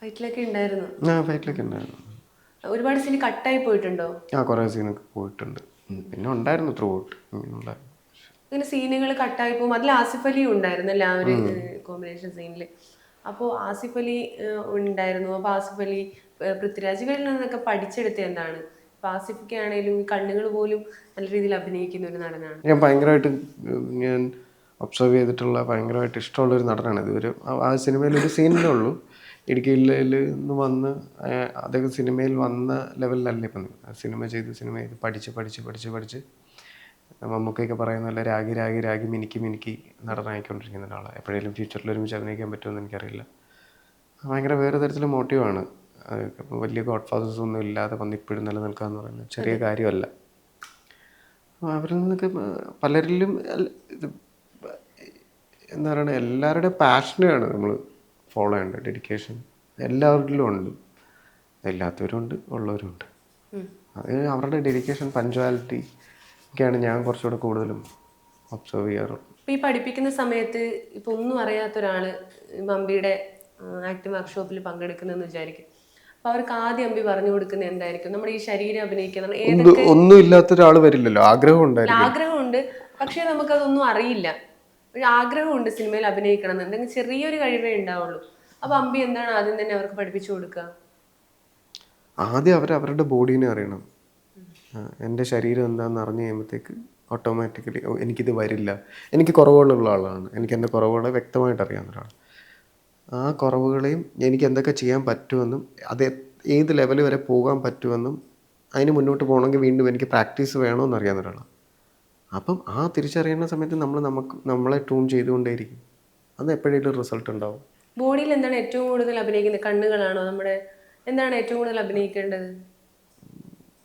ഫൈറ്റിലൊക്കെ ഉണ്ടായിരുന്നു. ഫൈറ്റിലൊക്കെ ഉണ്ടായിരുന്നു. ഒരുപാട് സീൻ കട്ടായി പോയിട്ടുണ്ടോ? കുറേ സീനൊക്കെ പോയിട്ടുണ്ട്. പിന്നെ ഉണ്ടായിരുന്നു ത്രൂ ഔട്ട് ഇങ്ങനെ സീനുകൾ കട്ടായി പോകും. അതിൽ ആസിഫ് അലി ഉണ്ടായിരുന്നല്ലേ ആ ഒരു കോമ്പിനേഷൻ സീനിൽ. അപ്പോൾ ആസിഫ് അലി ഉണ്ടായിരുന്നു. അപ്പോൾ ആസിഫ് അലി, പൃഥ്വിരാജ് ഇവരിൽ നിന്നൊക്കെ പഠിച്ചെടുത്ത എന്താണ്? ഇപ്പം ആസിഫൊക്കെ ആണെങ്കിലും ഈ കണ്ണുകൾ പോലും നല്ല രീതിയിൽ അഭിനയിക്കുന്ന ഒരു നടനാണ്. ഞാൻ ഒബ്സർവ് ചെയ്തിട്ടുള്ള ഭയങ്കരമായിട്ട് ഇഷ്ടമുള്ളൊരു നടനാണ്. ഇതുവരെ ആ സിനിമയിൽ ഒരു സീനിലേ ഉള്ളൂ. ഇടുക്കി ജില്ലയിൽ നിന്ന് വന്ന് അദ്ദേഹം സിനിമയിൽ വന്ന ലെവലിലല്ല ഇപ്പം. സിനിമ ചെയ്ത് പഠിച്ച് മമ്മൂക്കൊക്കെ പറയുന്ന പോലെ രാഗി മിനുക്കി നടനായിക്കൊണ്ടിരിക്കുന്ന ഒരാളാണ്. എപ്പോഴേലും ഫ്യൂച്ചറിൽ ഒരുമിച്ച് അഭിനയിക്കാൻ പറ്റുമെന്ന് എനിക്കറിയില്ല. ഭയങ്കര വേറെ തരത്തിലുള്ള മോട്ടീവാണ്. വലിയ ഗോഡ് ഫാദേഴ്സ് ഒന്നും ഇല്ലാതെ വന്ന് ഇപ്പോഴും നിലനിൽക്കുക എന്ന് പറയുന്നത് ചെറിയ കാര്യമല്ല. അവരിൽ നിന്നൊക്കെ പലരിലും ഇത് എന്താ പറയുക, എല്ലാവരുടെയും പാഷനെയാണ് നമ്മൾ ഫോളോ ചെയ്യേണ്ടത്. ഡെഡിക്കേഷൻ എല്ലാവരിലും ഉണ്ട്, ഇല്ലാത്തവരുണ്ട്, ഉള്ളവരുണ്ട്. അത് അവരുടെ ഡെഡിക്കേഷൻ, പഞ്ച്വാലിറ്റി ഒക്കെയാണ് ഞാൻ കുറച്ചുകൂടെ കൂടുതലും ഒബ്സർവ് ചെയ്യാറുള്ളത്. ഇപ്പോൾ ഈ പഠിപ്പിക്കുന്ന സമയത്ത് ഇപ്പോൾ ഒന്നും അറിയാത്ത ഒരാൾ അമ്പിയുടെ ആക്ടിംഗ് വർക്ക്ഷോപ്പിൽ പങ്കെടുക്കുന്നതെന്ന് വിചാരിക്കും. അപ്പോൾ അവർക്ക് ആദ്യം അമ്പി പറഞ്ഞു കൊടുക്കുന്നത് എന്തായിരിക്കും? നമ്മുടെ ഈ ശരീരം അഭിനയിക്കുന്ന ഒന്നും ഇല്ലാത്ത ഒരാൾ വരില്ലല്ലോ. ആഗ്രഹമുണ്ട്, പക്ഷേ നമുക്കതൊന്നും അറിയില്ല. ഒരു ആഗ്രഹമുണ്ട് സിനിമയിൽ അഭിനയിക്കണം എന്ന്, എന്തെങ്കിലും ചെറിയൊരു കഴിവേ ഉണ്ടാവുള്ളൂ. അപ്പോൾ അമ്പി എന്താണ് ആദ്യം തന്നെ അവർക്ക് പഠിപ്പിച്ചു കൊടുക്കുക? ആദ്യം അവരുടെ ബോഡീനെ അറിയണം. എൻ്റെ ശരീരം എന്താണെന്ന് അറിഞ്ഞു കഴിയുമ്പോഴത്തേക്ക് ഓട്ടോമാറ്റിക്കലി എനിക്കിത് വരില്ല. എനിക്ക് കുറവുകളുള്ള ആളാണ്. എനിക്ക് എൻ്റെ കുറവുകളെ വ്യക്തമായിട്ട് അറിയാവുന്ന ഒരാൾ. ആ കുറവുകളെയും എനിക്ക് എന്തൊക്കെ ചെയ്യാൻ പറ്റുമെന്നും അത് ഏത് ലെവൽ വരെ പോകാൻ പറ്റുമെന്നും അതിന് മുന്നോട്ട് പോകണമെങ്കിൽ വീണ്ടും എനിക്ക് പ്രാക്ടീസ് വേണമെന്ന് അറിയാവുന്ന ഒരാളാണ്. അപ്പം ആ തിരിച്ചറിയുന്ന സമയത്ത് നമ്മളെ ട്യൂൺ ചെയ്തുകൊണ്ടേയിരിക്കും. അത് എപ്പോഴേലും റിസൾട്ട് ഉണ്ടാവും. ബോഡിയിൽ എന്താണ് ഏറ്റവും കൂടുതൽ അഭിനയിക്കുന്നത്? കണ്ണുകളാണോ? നമ്മുടെ എന്താണ് ഏറ്റവും കൂടുതൽ അഭിനയിക്കേണ്ടത്?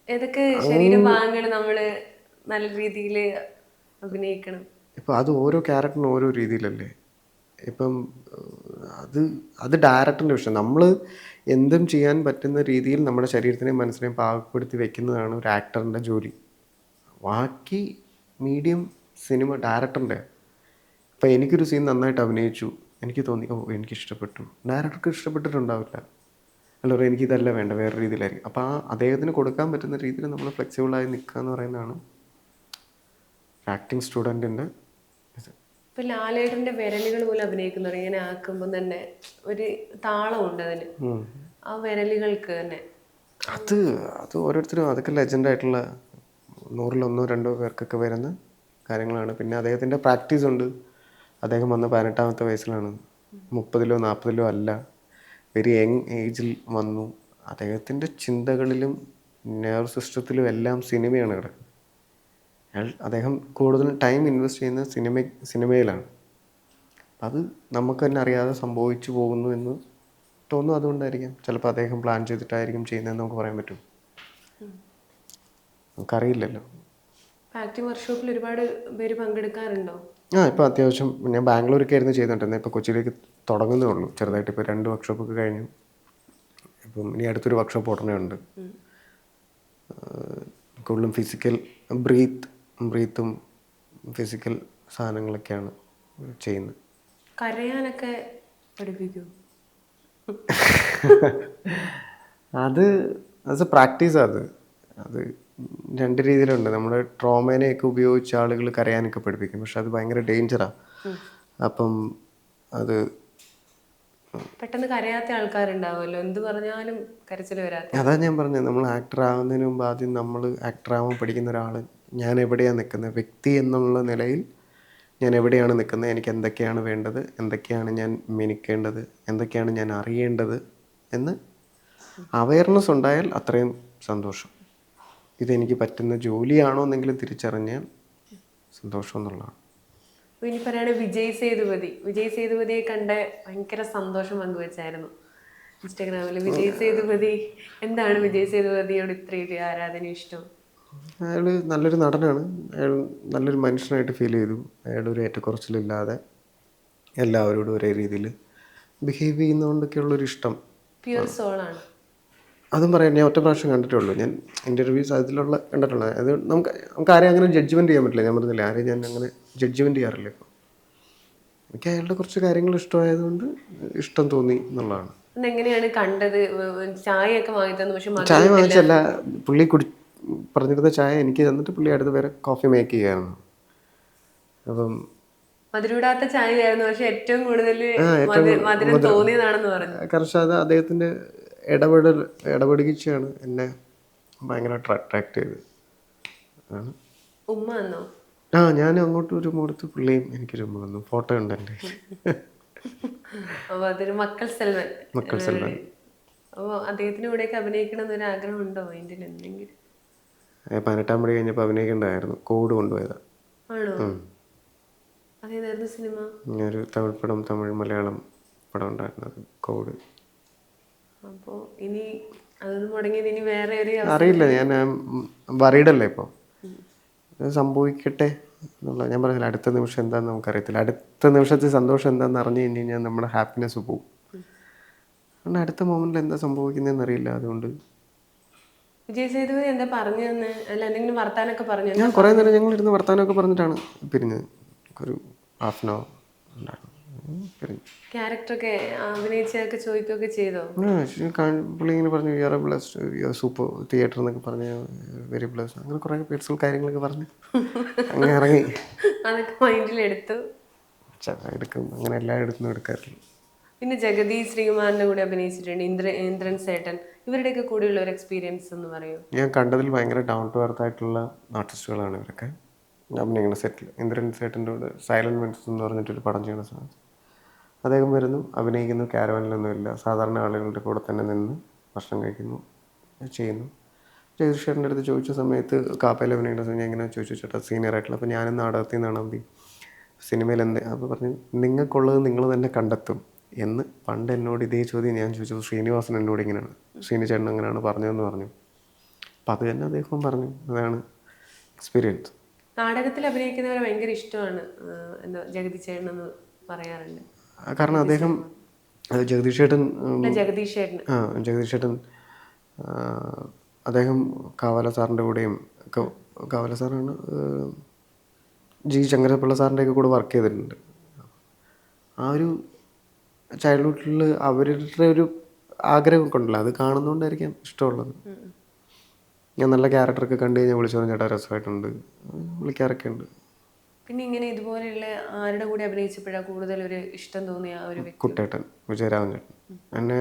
ഏതൊക്കെ ശരീരഭാഗങ്ങൾ നമ്മൾ നല്ല രീതിയിൽ അഭിനയിക്കണം? ഇപ്പം അത് ഓരോ ക്യാരക്ടറിനും ഓരോ രീതിയിലല്ലേ. ഇപ്പം അത് ഡയറക്ടറിൻ്റെ വിഷയം. നമ്മൾ എന്തും ചെയ്യാൻ പറ്റുന്ന രീതിയിൽ നമ്മുടെ ശരീരത്തിനെയും മനസ്സിനെയും പാകപ്പെടുത്തി വെക്കുന്നതാണ് ഒരു ആക്ടറിൻ്റെ ജോലി. ബാക്കി മീഡിയം സിനിമ ഡയറക്ടറിൻ്റെ. ഇപ്പം എനിക്കൊരു സീൻ നന്നായിട്ട് അഭിനയിച്ചു, എനിക്ക് തോന്നി എനിക്കിഷ്ടപ്പെട്ടു, ഡയറക്ടർക്ക് ഇഷ്ടപ്പെട്ടിട്ടുണ്ടാവില്ല. അല്ല, എനിക്കിതല്ല വേണ്ട, വേറെ രീതിയിലായിരിക്കും. അപ്പോൾ അദ്ദേഹത്തിന് കൊടുക്കാൻ പറ്റുന്ന രീതിയിൽ നമ്മൾ ഫ്ലെക്സിബിളായി നിൽക്കുക എന്ന് പറയുന്നതാണ് ആക്ടിങ് സ്റ്റുഡൻറ്റിൻ്റെ ഇത്. ഇപ്പം ലാലേട്ടൻ്റെ വിരലുകൾ പോലും അഭിനയിക്കുന്നവർ ഇങ്ങനെ ആക്കുമ്പോൾ തന്നെ ഒരു താളമുണ്ട് അതിൽ, ആ വിരലുകൾക്ക് തന്നെ. അത് ഓരോരുത്തരും അതൊക്കെ ലെജൻഡായിട്ടുള്ള 100-1-2 പേർക്കൊക്കെ വരുന്ന കാര്യങ്ങളാണ്. പിന്നെ അദ്ദേഹത്തിൻ്റെ പ്രാക്ടീസ് ഉണ്ട്. അദ്ദേഹം വന്ന 18-ാമത്തെ വയസ്സിലാണ്, 30-ലോ 40-ലോ അല്ല, വെരി യങ് ഏജിൽ വന്നു. അദ്ദേഹത്തിൻ്റെ ചിന്തകളിലും നെർവ് സിസ്റ്റത്തിലും എല്ലാം സിനിമയാണ് കിടക്കുന്നത്. അദ്ദേഹം കൂടുതൽ ടൈം ഇൻവെസ്റ്റ് ചെയ്യുന്ന സിനിമയിലാണ്. അത് നമുക്ക് തന്നെ അറിയാതെ സംഭവിച്ചു പോകുന്നു എന്ന് തോന്നുന്നു. അതുകൊണ്ടായിരിക്കാം, ചിലപ്പോൾ അദ്ദേഹം പ്ലാൻ ചെയ്തിട്ടായിരിക്കും ചെയ്യുന്നതെന്ന് നമുക്ക് പറയാൻ പറ്റും. നമുക്കറിയില്ലല്ലോ. ആക്ടിംഗ് വർക്ക്ഷോപ്പിൽ ഒരുപാട് പേര് പങ്കെടുക്കാറുണ്ടോ? ഇപ്പോൾ അത്യാവശ്യം ഞാൻ ബാംഗ്ലൂരൊക്കെ ആയിരുന്നു ചെയ്തിട്ടുണ്ടായിരുന്നത്. ഇപ്പോൾ കൊച്ചിയിലേക്ക് തുടങ്ങുന്നേ ഉള്ളൂ ചെറുതായിട്ട്. ഇപ്പോൾ 2 വർക്ക്ഷോപ്പൊക്കെ കഴിഞ്ഞു. ഇപ്പം ഇനി അടുത്തൊരു വർക്ക്ഷോപ്പ് ഉടനെ ഉണ്ട്. കൂടുതലും ഫിസിക്കൽ ബ്രീത്തും ഫിസിക്കൽ സാധനങ്ങളൊക്കെയാണ് ചെയ്യുന്നത്. കരയാനൊക്കെ പഠിപ്പിക്കൂ? അത് ആസ് എ പ്രാക്ടീസ് അത് അത് രണ്ട് രീതിയിലുണ്ട്. നമ്മൾ ട്രോമേനെയൊക്കെ ഉപയോഗിച്ച് ആളുകൾ കരയാനൊക്കെ പഠിപ്പിക്കും, പക്ഷെ അത് ഭയങ്കര ഡേഞ്ചറാണ്. അപ്പം അത് പെട്ടെന്ന് കരയാത്ത ആൾക്കാരുണ്ടാവുമല്ലോ, എന്ത് പറഞ്ഞാലും കരച്ചിൽ വരാത്ത. അതാ ഞാൻ പറഞ്ഞത്, നമ്മൾ ആക്ടർ ആവുന്നതിന് മുമ്പ് ആദ്യം നമ്മൾ ആക്ടർ ആവാൻ പഠിക്കുന്ന ഒരാൾ, ഞാൻ എവിടെയാണ് നിൽക്കുന്നത്, വ്യക്തി എന്നുള്ള നിലയിൽ ഞാൻ എവിടെയാണ് നിൽക്കുന്നത്, എനിക്ക് എന്തൊക്കെയാണ് വേണ്ടത്, എന്തൊക്കെയാണ് ഞാൻ മിനിക്കേണ്ടത്, എന്തൊക്കെയാണ് ഞാൻ അറിയേണ്ടത് എന്ന് അവയർനെസ് ഉണ്ടായാൽ അത്രയും സന്തോഷം. ഇതെനിക്ക് പറ്റുന്ന ജോലിയാണോ എന്നെങ്കിലും തിരിച്ചറിഞ്ഞാൽ സന്തോഷം എന്നുള്ളതാണ്. ഇനി പറയുകയാണെങ്കിൽ വിജയ് സേതുപതിയെ കണ്ട ഭയങ്കര സന്തോഷം പങ്കുവെച്ചായിരുന്നു ഇൻസ്റ്റാഗ്രാമിൽ. വിജയ് സേതുപതി, എന്താണ് വിജയ് സേതുപതിയോട് ഇത്രയും ആരാധന, ഇഷ്ടം? അയാൾ നല്ലൊരു നടനാണ്, അയാൾ നല്ലൊരു മനുഷ്യനായിട്ട് ഫീൽ ചെയ്തു. അയാളൊരു ഏറ്റക്കുറച്ചിലില്ലാതെ എല്ലാവരോടും ഒരേ രീതിയിൽ ബിഹേവ് ചെയ്യുന്നതുകൊണ്ടൊക്കെയുള്ളൊരു ഇഷ്ടം. പ്യുവർ സോളാണ്. അതും പറയാം, ഞാൻ ഒറ്റ പ്രാവശ്യം കണ്ടിട്ടുള്ളൂ. ഞാൻ ഇൻ്റർവ്യൂസ് അതിലുള്ള കണ്ടിട്ടുള്ളത്. അത് നമുക്ക് ആരെയും അങ്ങനെ ജഡ്ജ്മെൻറ്റ് ചെയ്യാൻ പറ്റില്ല. ഞാൻ പറഞ്ഞില്ല, ആരെയും ഞാൻ അങ്ങനെ ജഡ്ജ്മെൻറ്റ് ചെയ്യാറില്ല. ഇപ്പോൾ എനിക്ക് അയാളുടെ കുറച്ച് കാര്യങ്ങൾ ഇഷ്ടമായതുകൊണ്ട് ഇഷ്ടം തോന്നി എന്നുള്ളതാണ്. എങ്ങനെയാണ് കണ്ടത്? ചായയൊക്കെ വാങ്ങി തന്നു, പക്ഷെ ചായ വാങ്ങിച്ചല്ല, പുള്ളി പറഞ്ഞിരുന്ന ചായ എനിക്ക് തന്നിട്ട് പുള്ളി അടുത്ത് വേറെ കോഫി മേക്ക് ചെയ്യായിരുന്നു. അപ്പം മധുരൂടാത്ത ചായയായിരുന്നു, പക്ഷെ ഏറ്റവും കൂടുതൽ മധുരം തോന്നിയതാണെന്ന് പറഞ്ഞു. കാരണം അത് അദ്ദേഹത്തിൻ്റെ ഇടപെടുകയാണ് എന്നെ ഭയങ്കരമായിട്ട് അട്രാക്ട് ചെയ്ത്. ഉമ്മ എന്നോ? ഞാൻ അങ്ങോട്ട് ഒരു മുഖത്ത് പുള്ളിയും എനിക്കൊരു ഉമ്മ വന്നു. ഫോട്ടോ ഉണ്ട് എൻ്റെ. അപ്പോൾ അതൊരു മക്കൾ സെൽവൻ. അപ്പോൾ അദ്ദേഹത്തിൻ്റെ കൂടെയൊക്കെ അഭിനയിക്കണം എന്നൊരു ആഗ്രഹം ഉണ്ടോ മൈൻഡിൽ എന്തെങ്കിലും? 18 മണി കഴിഞ്ഞപ്പോൾ അഭിനയിക്കേണ്ടതായിരുന്നു, കോവിഡ് കൊണ്ടുപോയതാണ്. ആണോ? അതേതായിരുന്നു സിനിമ? ഒരു തമിഴ് പടം, തമിഴ് മലയാളം പടം ഉണ്ടായിരുന്നത്, കോവിഡ്. അപ്പോൾ ഇനി അതൊന്നും മുടങ്ങിയത് ഇനി വേറെ ഒരു അറിയില്ല, ഞാൻ വറീഡല്ലേ ഇപ്പോൾ, സംഭവിക്കട്ടെ എന്നുള്ള. ഞാൻ പറഞ്ഞില്ല, അടുത്ത നിമിഷം എന്താണെന്ന് നമുക്കറിയത്തില്ല. അടുത്ത നിമിഷത്തെ സന്തോഷം എന്താണെന്ന് അറിഞ്ഞു കഴിഞ്ഞ് കഴിഞ്ഞാൽ നമ്മുടെ ഹാപ്പിനെസ് പോകും. അതുകൊണ്ട് അടുത്ത മൊമെൻറ്റിൽ എന്താ സംഭവിക്കുന്നതെന്ന് അറിയില്ല. അതുകൊണ്ട് വിജയ് സേതുപതി എന്താ പറഞ്ഞു തന്നെ? അല്ല, എന്തെങ്കിലും വർത്താനൊക്കെ പറഞ്ഞു? ഞാൻ കുറേ നേരം ഞങ്ങളിരുന്ന് വർത്താനമൊക്കെ പറഞ്ഞിട്ടാണ് പിരിഞ്ഞത്. ഒരു ഹാഫ് ആൻ അവർ ഉണ്ടായിരുന്നു പിരിഞ്ഞു. ക്യാരക്ടറൊക്കെ അഭിനയിച്ചൊക്കെ ചോദിക്കുകയൊക്കെ ചെയ്തോ? പുള്ളി ഇങ്ങനെ പറഞ്ഞു, you are A blessed, you are super theatre എന്നൊക്കെ പറഞ്ഞ്, വെരി ബ്ലെസ്ഡ്, അങ്ങനെ കുറേ പേഴ്സണൽ കാര്യങ്ങളൊക്കെ പറഞ്ഞ് അങ്ങനെ ഇറങ്ങി. അതൊക്കെ മൈൻഡിലെടുത്തു. എടുക്കും, അങ്ങനെ എല്ലായിടത്തും എടുക്കാറില്ല. പിന്നെ ജഗതി ശ്രീകുമാറിൻ്റെ കൂടെ അഭിനയിച്ചിട്ടുണ്ട്, ഇന്ദ്രൻ സേട്ടൻ, ഇവരുടെയൊക്കെ കൂടെയുള്ള ഒരു എക്സ്പീരിയൻസ് എന്ന് പറയൂ. ഞാൻ കണ്ടതിൽ ഭയങ്കര ഡൗൺ ടു എർത്ത് ആയിട്ടുള്ള ആർട്ടിസ്റ്റുകളാണ് ഇവരൊക്കെ. അഭിനയിക്കുന്ന സെറ്റിൽ ഇന്ദ്രൻ സേട്ടൻ്റെ കൂടെ സൈലന്റ് മെൻസ് എന്ന് പറഞ്ഞിട്ടൊരു പടം ചെയ്യുന്ന സമയത്ത് അദ്ദേഹം വരുന്നു, അഭിനയിക്കുന്നു, ക്യാരവനിലൊന്നുമില്ല, സാധാരണ ആളുകളുടെ കൂടെ തന്നെ നിന്ന് ഭക്ഷണം കഴിക്കുന്നു, ചെയ്യുന്നു. ജഗദീഷ് ചേട്ടൻ്റെ അടുത്ത് ചോദിച്ച സമയത്ത്, കാപ്പയിൽ അഭിനയിക്കുന്ന സമയം എങ്ങനെ ചോദിച്ചു, ചേട്ടാ സീനിയർ ആയിട്ടുള്ള, അപ്പോൾ ഞാനും നാടകത്തിൽ നിന്നാണ് അമ്പി, സിനിമയിൽ എന്ത്, അപ്പോൾ പറഞ്ഞു നിങ്ങൾക്കുള്ളത് നിങ്ങൾ തന്നെ കണ്ടെത്തും എന്ന്. പണ്ട് എന്നോട് ഇതേ ചോദ്യം ഞാൻ ചോദിച്ചു, ശ്രീനിവാസൻ എന്നോട് ഇങ്ങനെയാണ്, ശ്രീനിചേട്ടൻ അങ്ങനെയാണ് പറഞ്ഞതെന്ന് പറഞ്ഞു. അപ്പം അത് തന്നെ അദ്ദേഹം പറഞ്ഞു, അതാണ് എക്സ്പീരിയൻസ്. നാടകത്തിൽ അഭിനയിക്കുന്നവരെ ഭയങ്കര ഇഷ്ടമാണ് എന്താ ജഗതി ചേട്ടൻ എന്ന് പറയാറുണ്ട്. കാരണം അദ്ദേഹം ജഗദീഷ് ചേട്ടൻ അദ്ദേഹം കാവാല സാറിൻ്റെ കൂടെയും, കാവാല സാറാണ് ജി ശങ്കരപ്പിള്ള സാറിൻ്റെയൊക്കെ കൂടെ വർക്ക് ചെയ്തിട്ടുണ്ട്. ആ ഒരു ചൈൽഡ്ഹുഡിൽ അവരുടെ ഒരു ആഗ്രഹമൊക്കെ ഉണ്ടല്ലോ, അത് കാണുന്നതുകൊണ്ടായിരിക്കാം ഇഷ്ടമുള്ളത്. ഞാൻ നല്ല ക്യാരക്ടറൊക്കെ കണ്ടു കഴിഞ്ഞാൽ വിളിച്ചു പറഞ്ഞ ചേട്ടാ രസമായിട്ടുണ്ട്, വിളിക്കാറൊക്കെ ഉണ്ട്. പിന്നെ ഇങ്ങനെ ഇതുപോലെയുള്ള ആരുടെ കൂടെ അഭിനയിച്ചപ്പോഴാണ് കൂടുതൽ ഒരു ഇഷ്ടം തോന്നിയ ഒരു വ്യക്തി? കുട്ടേട്ടൻ, വിജയരാഘവൻ ചേട്ടൻ. എന്നെ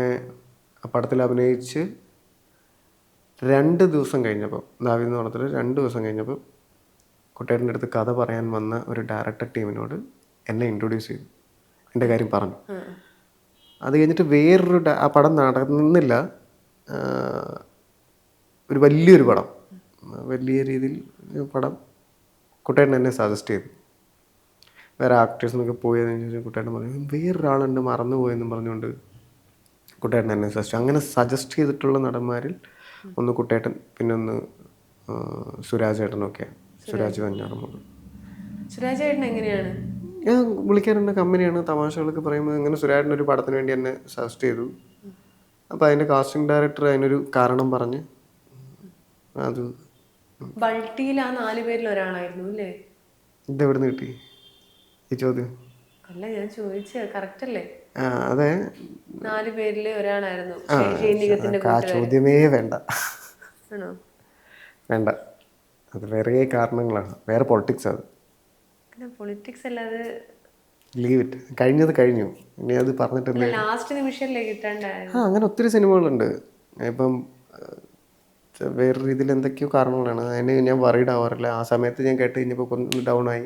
ആ പടത്തിൽ അഭിനയിച്ച് 2 ദിവസം കഴിഞ്ഞപ്പോൾ, ദാവീദ് എന്ന് പറഞ്ഞിട്ട് 2 ദിവസം കഴിഞ്ഞപ്പോൾ കുട്ടേട്ടൻ്റെ അടുത്ത് കഥ പറയാൻ വന്ന ഒരു ഡയറക്ടർ ടീമിനോട് എന്നെ ഇൻട്രൊഡ്യൂസ് ചെയ്തു, എൻ്റെ കാര്യം പറഞ്ഞു. അത് കഴിഞ്ഞിട്ട് വേറൊരു ആ പടം നടന്നില്ല, ഒരു വലിയൊരു പടം, വലിയ രീതിയിൽ പടം കുട്ടേട്ടൻ എന്നെ സജസ്റ്റ് ചെയ്തു. വേറെ ആക്ടേഴ്സിനൊക്കെ പോയതിനു ശേഷം കുട്ടേട്ടൻ പറഞ്ഞു വേറൊരാളുണ്ട് മറന്നുപോയെന്നും പറഞ്ഞുകൊണ്ട് കുട്ടേട്ടൻ എന്നെ അങ്ങനെ സജസ്റ്റ് ചെയ്തിട്ടുള്ള നടന്മാരിൽ ഒന്ന് കുട്ടേട്ടൻ, പിന്നെ ഒന്ന് സുരാജ് ചേട്ടനൊക്കെയാണ്. സുരാജ് വഞ്ഞാറമ്മൂട്. സുരാജ് ചേട്ടൻ എങ്ങനെയാണ്? ഞാൻ വിളിക്കാറുണ്ട്, കമ്പനിയാണ്, തമാശകളൊക്കെ പറയുമ്പോൾ അങ്ങനെ സുരാജിൻ്റെ ഒരു പടത്തിന് വേണ്ടി എന്നെ സജസ്റ്റ് ചെയ്തു. അപ്പോൾ അതിൻ്റെ കാസ്റ്റിംഗ് ഡയറക്ടർ അതിനൊരു കാരണം പറഞ്ഞ് അത് ബൾട്ടിയിൽ ആ 4 പേരിൽ ഒരാളായിരുന്നു അല്ലേ? ഇതെവിടെ നിന്ന് കിട്ടി ഈ ചോദ്യം? അല്ല ഞാൻ ചോദിച്ചത് കറക്റ്റ് അല്ലേ? അതെ. 4 പേരില് ഒരാളായിരുന്നു ഷൈനികത്തിന്റെ ആ കൂട്ടുകാരൻ. ചോദ്യമേ വേണ്ട. ആണോ? വേണ്ട. അത് വേറെ കാരണങ്ങളാണ്, വേറെ പൊളിറ്റിക്സ്. അത് അല്ല പൊളിറ്റിക്സ് അല്ലാതെ ലീവ് ഇറ്റ്. കഴിഞ്ഞത് കഴിഞ്ഞു. ഇനി അത് പറഞ്ഞിട്ട് അല്ല എന്ത്? ലാസ്റ്റ് നിമിഷമല്ലേ കിട്ടാണ്ടായത്? അങ്ങനെ ഒത്തിരി സിനിമകളുണ്ട്. ഇപ്പം വേറെ രീതിയിൽ എന്തൊക്കെയോ കാരണങ്ങളാണ്. അതിന് ഞാൻ വറീഡ് ആവാറില്ല. ആ സമയത്ത് ഞാൻ കേട്ട് കഴിഞ്ഞപ്പോൾ ഒന്ന് ഡൗൺ ആയി.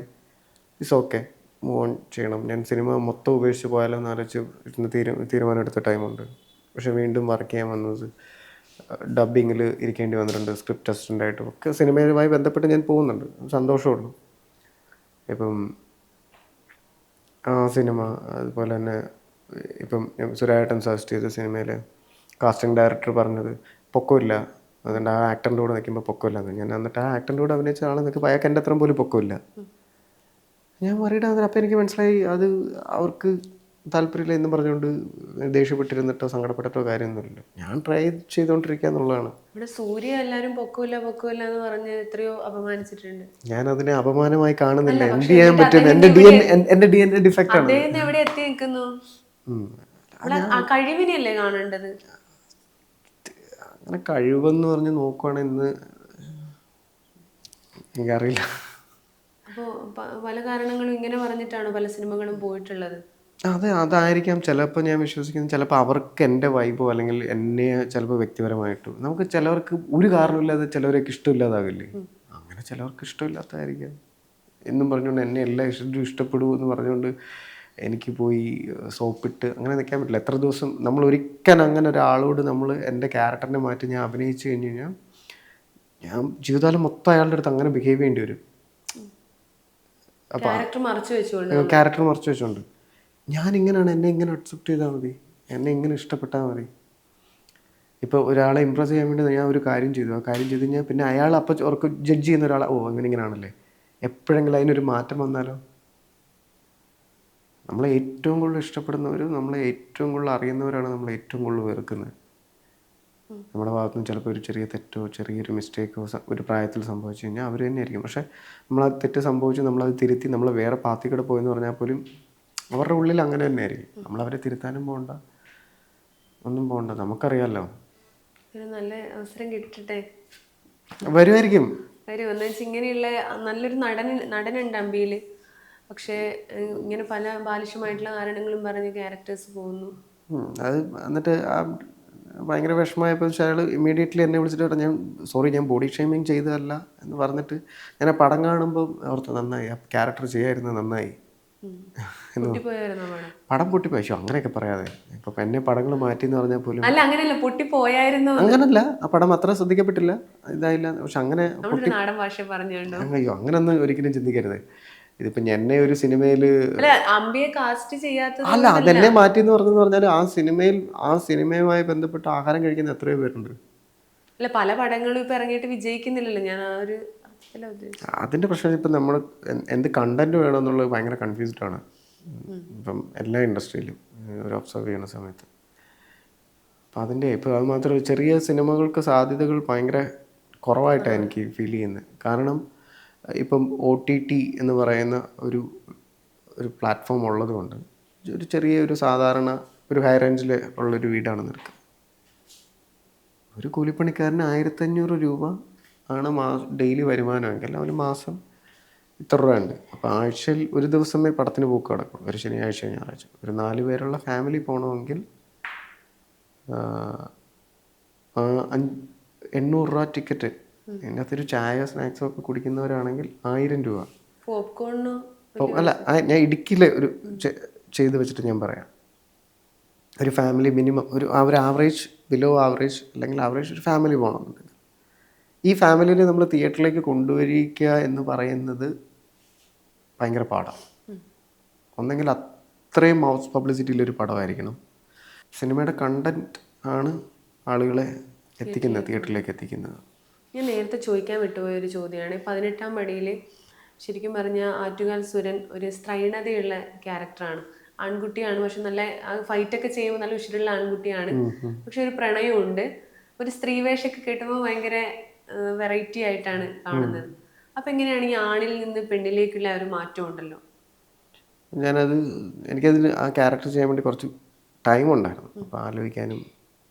ഇറ്റ്സ് ഓക്കെ, മൂവ് ഓൺ ചെയ്യണം. ഞാൻ സിനിമ മൊത്തം ഉപേക്ഷിച്ച് പോയാലോ എന്ന് ആലോചിച്ച് തീരുമാനം എടുത്ത ടൈമുണ്ട്. പക്ഷെ വീണ്ടും വർക്ക് ചെയ്യാൻ വന്നത് ഡബ്ബിങ്ങിൽ ഇരിക്കേണ്ടി വന്നിട്ടുണ്ട്, സ്ക്രിപ്റ്റ് അസിസ്റ്റൻ്റായിട്ടും ഒക്കെ സിനിമയുമായി ബന്ധപ്പെട്ട് ഞാൻ പോകുന്നുണ്ട്. സന്തോഷമുള്ളൂ. ഇപ്പം ആ സിനിമ അതുപോലെ തന്നെ ഇപ്പം സുരായേട്ടൻ സജസ്റ്റ് ചെയ്ത സിനിമയിൽ കാസ്റ്റിംഗ് ഡയറക്ടർ പറഞ്ഞത് പൊക്കമില്ല, അതുകൊണ്ട് ആ ആക്ടറിൻ്റെ കൂടെ നിൽക്കുമ്പോൾ പൊക്കമില്ലാന്ന്. ഞാൻ എന്നിട്ട് ആ ആക്ടറിൻ്റെ കൂടെ അഭിനയിച്ച ആൾ നിൽക്കുമ്പോൾ അയാൾക്ക് എൻ്റെ അത്രയും പോലും പൊക്കമില്ല. ഞാൻ വറീഡാകുന്നത് അപ്പോൾ എനിക്ക് മനസ്സിലായി അത് അവർക്ക് താല്പര്യമില്ല എന്ന് പറഞ്ഞുകൊണ്ട് ദേഷ്യപ്പെട്ടിരുന്നിട്ടോ സങ്കടപ്പെട്ടിട്ടോ കാര്യമൊന്നുമില്ല. ഞാൻ ട്രൈ ചെയ്തുകൊണ്ടിരിക്കുക എന്നുള്ളതാണ്. ഇവിടെ സൂര്യ എല്ലാരും പൊക്കൂല പൊക്കൂല എന്ന് പറഞ്ഞ് എത്രയോ അപമാനിച്ചിട്ടുണ്ട്. ഞാൻ അതിനെ അപമാനമായി കാണുന്നില്ല. അല്ല, എന്ത് പക്ഷേ ചെയ്യാൻ എന്നിട്ട് പറ്റും? അദ്ദേഹം എൻ്റെ ഡി എൻ എ ഡിഫക്റ്റ് ആണ്. അദ്ദേഹം എവിടെ എത്തി നിൽക്കുന്നു? ആ കഴിവിനെയല്ലേ കാണേണ്ടത്? അങ്ങനെ കഴിവെന്ന് പറഞ്ഞ് നോക്കുവാണെങ്കിൽ ഇന്ന് എനിക്കറിയില്ല. അപ്പോൾ പല കാരണങ്ങളും ഇങ്ങനെ പറഞ്ഞിട്ടാണ് പല സിനിമകളും പോയിട്ടുള്ളത്. അതായിരിക്കാം ചിലപ്പോൾ. ഞാൻ വിശ്വസിക്കുന്നത് ചിലപ്പോൾ അവർക്ക് എൻ്റെ വൈബോ അല്ലെങ്കിൽ എന്നെ ചിലപ്പോൾ വ്യക്തിപരമായിട്ടും, നമുക്ക് ചിലവർക്ക് ഒരു കാരണമില്ലാതെ ചിലവരൊക്കെ ഇഷ്ടമില്ലാതാവില്ലേ, അങ്ങനെ ചിലവർക്ക് ഇഷ്ടമില്ലാത്തതായിരിക്കാം എന്നും പറഞ്ഞുകൊണ്ട് എന്നെ എല്ലാ ഇഷ്ടപ്പെടൂ എന്ന് പറഞ്ഞുകൊണ്ട് എനിക്ക് പോയി സോപ്പിട്ട് അങ്ങനെ നിൽക്കാൻ പറ്റില്ല. എത്ര ദിവസം നമ്മൾ ഒരിക്കലും അങ്ങനെ ഒരാളോട് നമ്മൾ എൻ്റെ ക്യാരക്ടറിനെ മാറ്റി ഞാൻ അഭിനയിച്ചു കഴിഞ്ഞ് കഴിഞ്ഞാൽ ഞാൻ ജീവിതകാലം മൊത്തം അയാളുടെ അടുത്ത് അങ്ങനെ ബിഹേവ് ചെയ്യേണ്ടി വരും. ക്യാരക്ടർ മറച്ചു വെച്ചുകൊണ്ട് ഞാനിങ്ങനെയാണ്, എന്നെ ഇങ്ങനെ അക്സെപ്റ്റ് ചെയ്താൽ മതി, എന്നെ ഇങ്ങനെ ഇഷ്ടപ്പെട്ടാൽ മതി. ഇപ്പോൾ ഒരാളെ ഇമ്പ്രസ് ചെയ്യാൻ വേണ്ടി ഞാൻ ഒരു കാര്യം ചെയ്തു, ആ കാര്യം ചെയ്ത് കഴിഞ്ഞാൽ പിന്നെ അയാൾ അപ്പോൾ അവർക്ക് ജഡ്ജ് ചെയ്യുന്ന ഒരാളെ, ഓ അങ്ങനെ ഇങ്ങനെയാണല്ലേ, എപ്പോഴെങ്കിലും അതിനൊരു മാറ്റം വന്നാലോ? നമ്മളെ ഏറ്റവും കൂടുതൽ ഇഷ്ടപ്പെടുന്നവരും നമ്മളെ ഏറ്റവും കൂടുതൽ അറിയുന്നവരാണ് നമ്മളെ ഏറ്റവും കൂടുതൽ വെറുക്കുന്നത്. നമ്മുടെ ഭാഗത്തു നിന്ന് ചിലപ്പോൾ ഒരു ചെറിയ തെറ്റോ ചെറിയൊരു മിസ്റ്റേക്കോ ഒരു പ്രായത്തിൽ സംഭവിച്ചു കഴിഞ്ഞാൽ അവർ തന്നെയായിരിക്കും. പക്ഷേ നമ്മളത് തെറ്റ് സംഭവിച്ച് നമ്മളത് തിരുത്തി നമ്മൾ വേറെ പാത്തിക്കൂടെ പോയെന്ന് പറഞ്ഞാൽ പോലും അവരുടെ ഉള്ളിൽ അങ്ങനെ തന്നെയായിരിക്കും. നമ്മളവരെ തിരുത്താനും പോകണ്ട, ഒന്നും പോകണ്ട. നമുക്കറിയാമല്ലോ. ഒരു നല്ല അവസരം കിട്ടട്ടെ, വരുമായിരിക്കും. എന്ന് വെച്ചാൽ ഇങ്ങനെയുള്ള നല്ലൊരു നടനുണ്ട് അമ്പിയിൽ. പക്ഷേ ഇങ്ങനെ പല ബാലിശമായിട്ടുള്ള കാരണങ്ങളും പറഞ്ഞ് ക്യാരക്ടേഴ്സ് പോകുന്നു. അത് എന്നിട്ട് ഭയങ്കര വിഷമമായപ്പോൾ അയാൾ ഇമ്മീഡിയറ്റ്ലി എന്നെ വിളിച്ചിട്ട് പറഞ്ഞു, ഞാൻ സോറി, ഞാൻ ബോഡി ഷേമിങ് ചെയ്തതല്ല എന്ന് പറഞ്ഞിട്ട് ഞാൻ ആ പടം കാണുമ്പോൾ ഓർത്ത് നന്നായി, ആ ക്യാരക്ടർ ചെയ്യായിരുന്നു നന്നായി. പടം പൊട്ടിപ്പോയി. അങ്ങനെയൊക്കെ പറയാതെ, ഇപ്പൊ എന്നെ പടങ്ങൾ മാറ്റി എന്ന് പറഞ്ഞാൽ പോലും അല്ല അങ്ങനെയല്ല, പൊട്ടിപ്പോയായിരുന്നു. അങ്ങനല്ല, ആ പടം അത്ര ശ്രദ്ധിക്കപ്പെട്ടില്ല, ഇതായില്ല. പക്ഷെ അങ്ങനെ നാടൻ ഭാഷ പറഞ്ഞുണ്ടോ? അയ്യോ, അങ്ങനൊന്നും ഒരിക്കലും ചിന്തിക്കരുത്. ഇതിപ്പോ എന്നെ ഒരു സിനിമയിൽ അമ്പിയെ കാസ്റ്റ് ചെയ്യാത്തത് അല്ല, അതെന്നെ മാറ്റി എന്ന് പറഞ്ഞാൽ ആ സിനിമയുമായി ബന്ധപ്പെട്ട് ആഹാരം കഴിക്കുന്ന എത്രയോ പേരുണ്ട്. അല്ല, പല പടങ്ങളും ഇപ്പൊ ഇറങ്ങിയിട്ട് വിജയിക്കുന്നില്ലല്ലോ. ഞാൻ ആ ഒരു അതിന്റെ പ്രശ്നം ഇപ്പം നമ്മൾ എന്ത് കണ്ടന്റ് വേണമെന്നുള്ളത് ഭയങ്കര കൺഫ്യൂസ്ഡ് ആണ് ഇപ്പം എല്ലാ ഇൻഡസ്ട്രിയിലും ഒരു ഒബ്സർവ് ചെയ്യുന്ന സമയത്ത്. അപ്പം അതിൻ്റെ ഇപ്പോൾ അത് മാത്രമല്ല, ചെറിയ സിനിമകൾക്ക് സാധ്യതകൾ ഭയങ്കര കുറവായിട്ടാണ് എനിക്ക് ഫീൽ ചെയ്യുന്നത്. കാരണം ഇപ്പം OTT എന്ന് പറയുന്ന ഒരു പ്ലാറ്റ്ഫോം ഉള്ളത് കൊണ്ട് ഒരു ചെറിയൊരു സാധാരണ ഒരു ഹൈ റേഞ്ചിൽ ഉള്ളൊരു വീടാണ് നിൽക്കുക. ഒരു കൂലിപ്പണിക്കാരന് 1500 രൂപ ആണ് ഡെയിലി വരുമാനമെങ്കിൽ അവന് മാസം ഇത്ര രൂപ ഉണ്ട്. അപ്പോൾ ആഴ്ചയിൽ ഒരു ദിവസമേ പടത്തിന് പോക്ക് കിടക്കും, ഒരു ശനിയാഴ്ച ഞായറാഴ്ച. ഒരു 4 പേരുള്ള ഫാമിലി പോകണമെങ്കിൽ 800 രൂപ ടിക്കറ്റ്. അതിനകത്തൊരു ചായ സ്നാക്സോ ഒക്കെ കുടിക്കുന്നവരാണെങ്കിൽ 1000 രൂപ. പോപ്കോണിനോ? അല്ല, ഞാൻ ഇടുക്കിയിലെ ഒരു ചെയ്ത് വെച്ചിട്ട് ഞാൻ പറയാം. ഒരു ഫാമിലി മിനിമം ഒരു ആവറേജ്, ബിലോ ആവറേജ് അല്ലെങ്കിൽ ആവറേജ് ഒരു ഫാമിലി പോകണമെന്നുണ്ടെങ്കിൽ ഈ ഫാമിലിനെ നമ്മൾ തിയേറ്ററിലേക്ക് കൊണ്ടുവരിക എന്ന് പറയുന്നത് ഭയങ്കര പാടാണ്. ഒന്നെങ്കിൽ അത്രയും മൗത്ത് പബ്ലിസിറ്റിയിലൊരു പടമായിരിക്കണം. സിനിമയുടെ കണ്ടന്റ് ആണ് ആളുകളെ എത്തിക്കുന്നത്, തിയേറ്ററിലേക്ക് എത്തിക്കുന്നത്. ഞാൻ നേരത്തെ ചോദിക്കാൻ വിട്ടുപോയ ഒരു ചോദ്യമാണ്. 18-ാം പടിയിൽ ശരിക്കും പറഞ്ഞാൽ ആറ്റുകാൽ സുരൻ ഒരു സ്ത്രൈണതയുള്ള ക്യാരക്ടറാണ്. ആൺകുട്ടിയാണ്, പക്ഷെ നല്ല ഫൈറ്റൊക്കെ ചെയ്യുമ്പോൾ നല്ല ഉഷിരുള്ള ആൺകുട്ടിയാണ്. പക്ഷെ ഒരു പ്രണയമുണ്ട്. ഒരു സ്ത്രീവേഷമൊക്കെ കേട്ടുമ്പോൾ ഭയങ്കര വെറൈറ്റി ആയിട്ടാണ് കാണുന്നത്. അപ്പം എങ്ങനെയാണ് ഈ ആണിൽ നിന്ന് പെണ്ണിലേക്കുള്ള ഒരു മാറ്റം ഉണ്ടല്ലോ? ഞാനത് എനിക്കതിന് ആ ക്യാരക്ടർ ചെയ്യാൻ വേണ്ടി കുറച്ച് ടൈം ഉണ്ടായിരുന്നു. അപ്പോൾ ആലോചിക്കാനും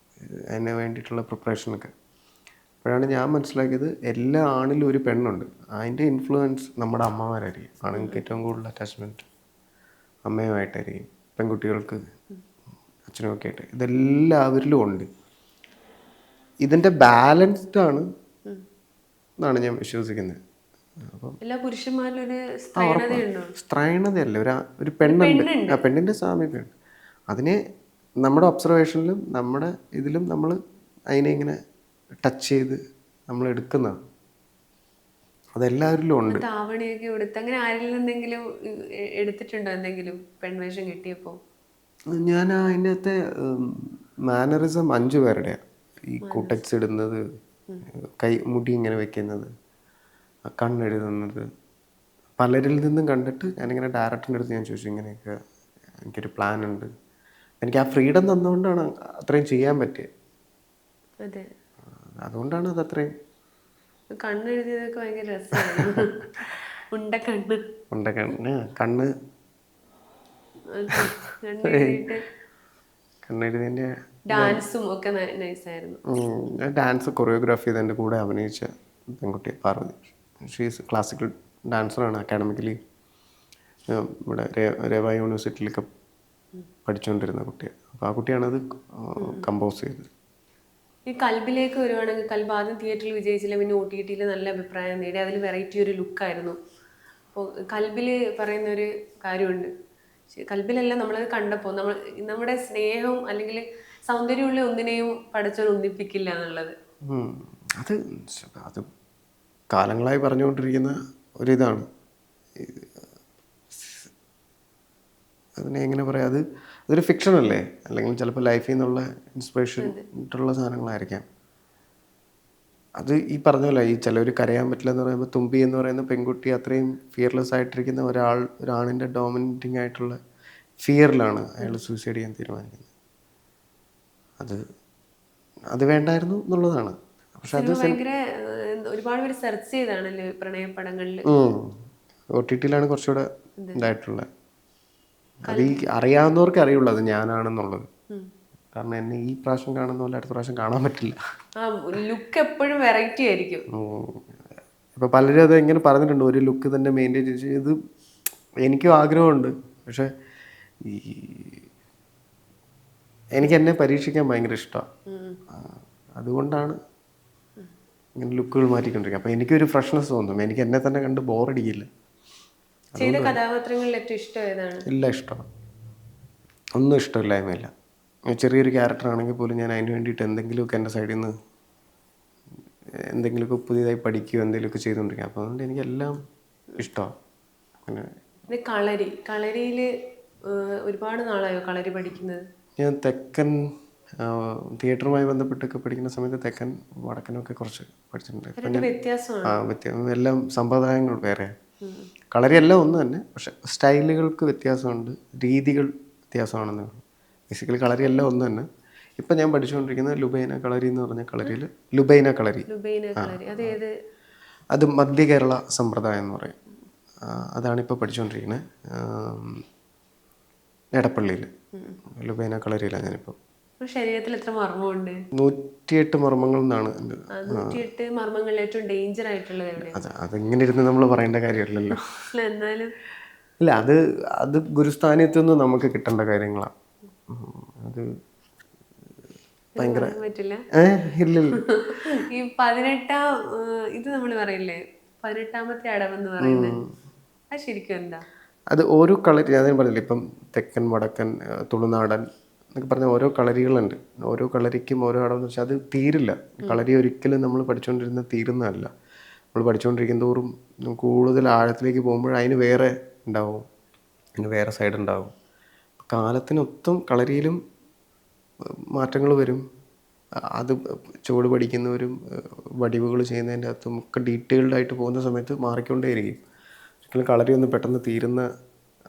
അതിന് വേണ്ടിയിട്ടുള്ള പ്രിപ്പറേഷനൊക്കെ. അപ്പോഴാണ് ഞാൻ മനസ്സിലാക്കിയത് എല്ലാ ആണിലും ഒരു പെണ്ണുണ്ട്. അതിൻ്റെ ഇൻഫ്ലുവൻസ് നമ്മുടെ അമ്മമാരായിരിക്കും. ആണുങ്ങൾക്ക് ഏറ്റവും കൂടുതൽ അറ്റാച്ച്മെൻറ്റ് അമ്മയുമായിട്ടായിരിക്കും, പെൺകുട്ടികൾക്ക് അച്ഛനുമൊക്കെ ആയിട്ട്. ഇതെല്ലാവരിലും ഉണ്ട്. ഇതിൻ്റെ ബാലൻസ്ഡ് ആണ് എന്നാണ് ഞാൻ വിശ്വസിക്കുന്നത്. അപ്പം എല്ലാ പുരുഷന്മാരിലും ഒരു സ്ത്രൈണതയുണ്ടോ? സ്ത്രൈണതയല്ല, ഒരു പെണ്ണുണ്ട്. ആ പെണ്ണിൻ്റെ സാമീപ്യമുണ്ട്. അതിനെ നമ്മുടെ ഒബ്സർവേഷനിലും നമ്മുടെ ഇതിലും നമ്മൾ അതിനെ ഇങ്ങനെ ടച്ച് ചെയ്ത് നമ്മൾ എടുക്കുന്നതാണ്. അതെല്ലാവരിലും ഉണ്ട്. താവണിയൊക്കെ എടുത്ത് അങ്ങനെ ആരിൽ നിന്നെങ്കിലും എടുത്തിട്ടുണ്ടോ എന്തെങ്കിലും പെൺവേഷം കിട്ടിയപ്പോൾ? ഞാൻ അതിൻ്റെ അകത്തെ മാനറിസം 5 പേരുടെയാണ്. ഈ കുട്ടക്സ് ഇടുന്നത്, മുടി ഇങ്ങനെ വെക്കുന്നത്, കണ്ണെഴുതുന്നത്, പലരിൽ നിന്നും കണ്ടിട്ട് ഞാനിങ്ങനെ ഡയറക്ടറിൻ്റെ അടുത്ത് ഞാൻ ചോദിച്ചു, ഇങ്ങനെയൊക്കെ എനിക്കൊരു പ്ലാൻ ഉണ്ട്. എനിക്ക് ആ ഫ്രീഡം തന്നുകൊണ്ടാണ് അത്രയും ചെയ്യാൻ പറ്റിയത്. അതെ, അതുകൊണ്ടാണ് അത് അത്രയും. കണ്ണെഴുതിയതൊക്കെ ഭയങ്കര രസമായിരുന്നു. ഉണ്ടക്കണ്ണ് കണ്ണ് കണ്ണെഴുതിയിട്ട് കണ്ണെഴുതിൻ്റെ ഡാൻസും ഒക്കെ നൈസായിരുന്നു. ഡാൻസ് കൊറിയോഗ്രാഫി ചെയ്ത് എൻ്റെ കൂടെ അഭിനയിച്ച പെൺകുട്ടി പാർവതി. ഷീസ് ക്ലാസിക്കൽ ഡാൻസറാണ്. അക്കാഡമിക്കലി ഇവിടെ രേവ യൂണിവേഴ്സിറ്റിയിലൊക്കെ പഠിച്ചുകൊണ്ടിരുന്ന കുട്ടിയാണ്. അപ്പോൾ ആ കുട്ടിയാണത് കമ്പോസ് ചെയ്തത്. ഈ കൽബിലേക്ക് വരുവാണെങ്കിൽ, കൽബ് ആദ്യം തിയേറ്ററിൽ വിജയിച്ചില്ല, പിന്നെ OTT നല്ല അഭിപ്രായം നേടി. അതിൽ വെറൈറ്റി ഒരു ലുക്കായിരുന്നു. അപ്പോൾ കൽബിൽ പറയുന്നൊരു കാര്യമുണ്ട്, കൽബിലല്ല നമ്മളത് കണ്ടപ്പോൾ നമ്മുടെ സ്നേഹം അല്ലെങ്കിൽ സൗന്ദര്യമുള്ള ഒന്നിനെയും പടച്ചവൻ ഒന്നിപ്പിക്കില്ല എന്നുള്ളത്. അത് അത് കാലങ്ങളായി പറഞ്ഞുകൊണ്ടിരിക്കുന്ന ഒരിതാണ്. അതിനെ എങ്ങനെ പറയാം, അതൊരു ഫിക്ഷൻ അല്ലേ, അല്ലെങ്കിൽ ചിലപ്പോൾ ലൈഫിൽ നിന്നുള്ള ഇൻസ്പിറേഷൻ ആയിട്ടുള്ള സാധനങ്ങളായിരിക്കാം. അത് ഈ പറഞ്ഞ പോലെ ഈ ചിലവർ കരയാൻ പറ്റില്ല എന്ന് പറയുമ്പോൾ, തുമ്പി എന്ന് പറയുന്ന പെൺകുട്ടി അത്രയും ഫിയർലെസ് ആയിട്ടിരിക്കുന്ന ഒരാണിൻ്റെ ഡോമിനേറ്റിംഗ് ആയിട്ടുള്ള ഫിയറിലാണ് അയാൾ സൂസൈഡ് ചെയ്യാൻ തീരുമാനിക്കുന്നത്. അത് വേണ്ടായിരുന്നു എന്നുള്ളതാണ്. പക്ഷെ അത് ഭയങ്കര ഒരുപാട് പേര് സെർച്ച് ചെയ്താണല്ലോ പ്രണയപടങ്ങളിൽ. OTT-യിലാണ് കുറച്ചുകൂടെ ഇതായിട്ടുള്ളത്. അത് ഈ അറിയാവുന്നവർക്ക് അറിയുള്ളൂ അത് ഞാനാണെന്നുള്ളത്. കാരണം എന്നെ ഈ പ്രാവശ്യം കാണുന്ന പോലെ അടുത്ത പ്രാവശ്യം കാണാൻ പറ്റില്ല. ലുക്ക് എപ്പോഴും വെറൈറ്റി ആയിരിക്കും. ഇപ്പൊ പലരും അത് എങ്ങനെ പറഞ്ഞിട്ടുണ്ട്, ഒരു ലുക്ക് തന്നെ മെയിൻറ്റെയിൻ ചെയ്ത്. എനിക്കും ആഗ്രഹമുണ്ട്, പക്ഷെ എനിക്ക് എന്നെ പരീക്ഷിക്കാൻ ഭയങ്കര ഇഷ്ടമാണ്. അതുകൊണ്ടാണ് ഇങ്ങനെ ലുക്കുകൾ മാറ്റിക്കൊണ്ടിരിക്കുക. അപ്പോൾ എനിക്കൊരു ഫ്രഷ്നെസ് തോന്നും. എനിക്ക് എന്നെ തന്നെ കണ്ട് ബോറടിക്കില്ല. ചെയ്ത കഥാപാത്രങ്ങളിൽ ഏറ്റവും ഇഷ്ടം ഏതാണ്? എല്ലാം ഇഷ്ടമാണ്, ഒന്നും ഇഷ്ടമില്ലായ്മയില്ല. ചെറിയൊരു ക്യാരക്ടർ ആണെങ്കിൽ പോലും ഞാൻ അതിന് വേണ്ടിയിട്ട് എന്തെങ്കിലുമൊക്കെ എൻ്റെ സൈഡിൽ നിന്ന് എന്തെങ്കിലുമൊക്കെ പുതിയതായി പഠിക്കുകയോ എന്തെങ്കിലുമൊക്കെ ചെയ്തുകൊണ്ടിരിക്കുക. അപ്പോൾ അതുകൊണ്ട് എനിക്കെല്ലാം ഇഷ്ടമാണ്. പിന്നെ കളരിയിൽ ഒരുപാട് നാളായോ കളരി പഠിക്കുന്നത്? ഞാൻ തെക്കൻ തിയേറ്ററുമായി ബന്ധപ്പെട്ടൊക്കെ പഠിക്കുന്ന സമയത്ത് തെക്കൻ വടക്കനൊക്കെ കുറച്ച് പഠിച്ചിട്ടുണ്ട്. എല്ലാം സമ്പ്രദായങ്ങൾ വേറെ. കളരിയെല്ലാം ഒന്ന് തന്നെ, പക്ഷെ സ്റ്റൈലുകൾക്ക് വ്യത്യാസമുണ്ട്, രീതികൾ വ്യത്യാസമാണെന്നേ ഉള്ളൂ. ബേസിക്കലി കളരിയെല്ലാം ഒന്ന് തന്നെ. ഇപ്പം ഞാൻ പഠിച്ചുകൊണ്ടിരിക്കുന്നത് ലുബൈന കളരി എന്ന് പറഞ്ഞ കളരിയിൽ. ലുബൈന കളരി അത് മധ്യ കേരള സമ്പ്രദായം എന്ന് പറയും. അതാണിപ്പോൾ പഠിച്ചുകൊണ്ടിരിക്കുന്നത് എടപ്പള്ളിയിൽ. ലുബൈന കളരിയിലാണ് ഞാനിപ്പോൾ. ശരീരത്തിൽ എത്ര മർമ്മമുണ്ട്? 108 മർമ്മങ്ങൾ എന്നാണ്. 108 മർമ്മങ്ങളിൽ ഏറ്റവും ഡേഞ്ചർ ആയിട്ടുള്ളത് എവിടെയാണ്? അതെങ്ങനെ ഇരുന്ന് നമ്മൾ പറയേണ്ട കാര്യമല്ലല്ലോ. എന്നാലും ഇല്ല, അത് ഗുരുസ്ഥാനത്തു നിന്ന് നമുക്ക് കിട്ടേണ്ട കാര്യങ്ങളാണ്. അത് ഭയങ്കര പറ്റില്ല. ഇല്ലല്ലോ. ഈ 18 ഇത് നമ്മൾ പറയില്ലേ, 18ാമത്തെ അടവെന്ന് പറയുന്നത്, അത് ശരിക്കും എന്താ? അത് ഓരോ കളരി, ഞാൻ പറഞ്ഞില്ലേ, ഇപ്പം തെക്കൻ വടക്കൻ തുളുനാടൻ എന്നൊക്കെ പറഞ്ഞ ഓരോ കളരികളുണ്ട്. ഓരോ കളരിക്കും ഓരോ അടവെന്ന് വെച്ചാൽ അത് തീരില്ല. കളരി ഒരിക്കലും നമ്മൾ പഠിച്ചുകൊണ്ടിരുന്ന തീരുന്നതല്ല. നമ്മൾ പഠിച്ചുകൊണ്ടിരിക്കും തോറും കൂടുതൽ ആഴത്തിലേക്ക് പോകുമ്പോൾ അതിന് വേറെ ഉണ്ടാവും, അതിന് വേറെ സൈഡ് ഉണ്ടാവും. കാലത്തിനൊത്തും കളരിയിലും മാറ്റങ്ങൾ വരും. അത് ചുവട് പഠിക്കുന്നവരും വടിവുകൾ ചെയ്യുന്നതിൻ്റെ അകത്തും ഒക്കെ ഡീറ്റെയിൽഡ് ആയിട്ട് പോകുന്ന സമയത്ത് മാറിക്കൊണ്ടേയിരിക്കും. ഒരിക്കലും കളരി ഒന്നും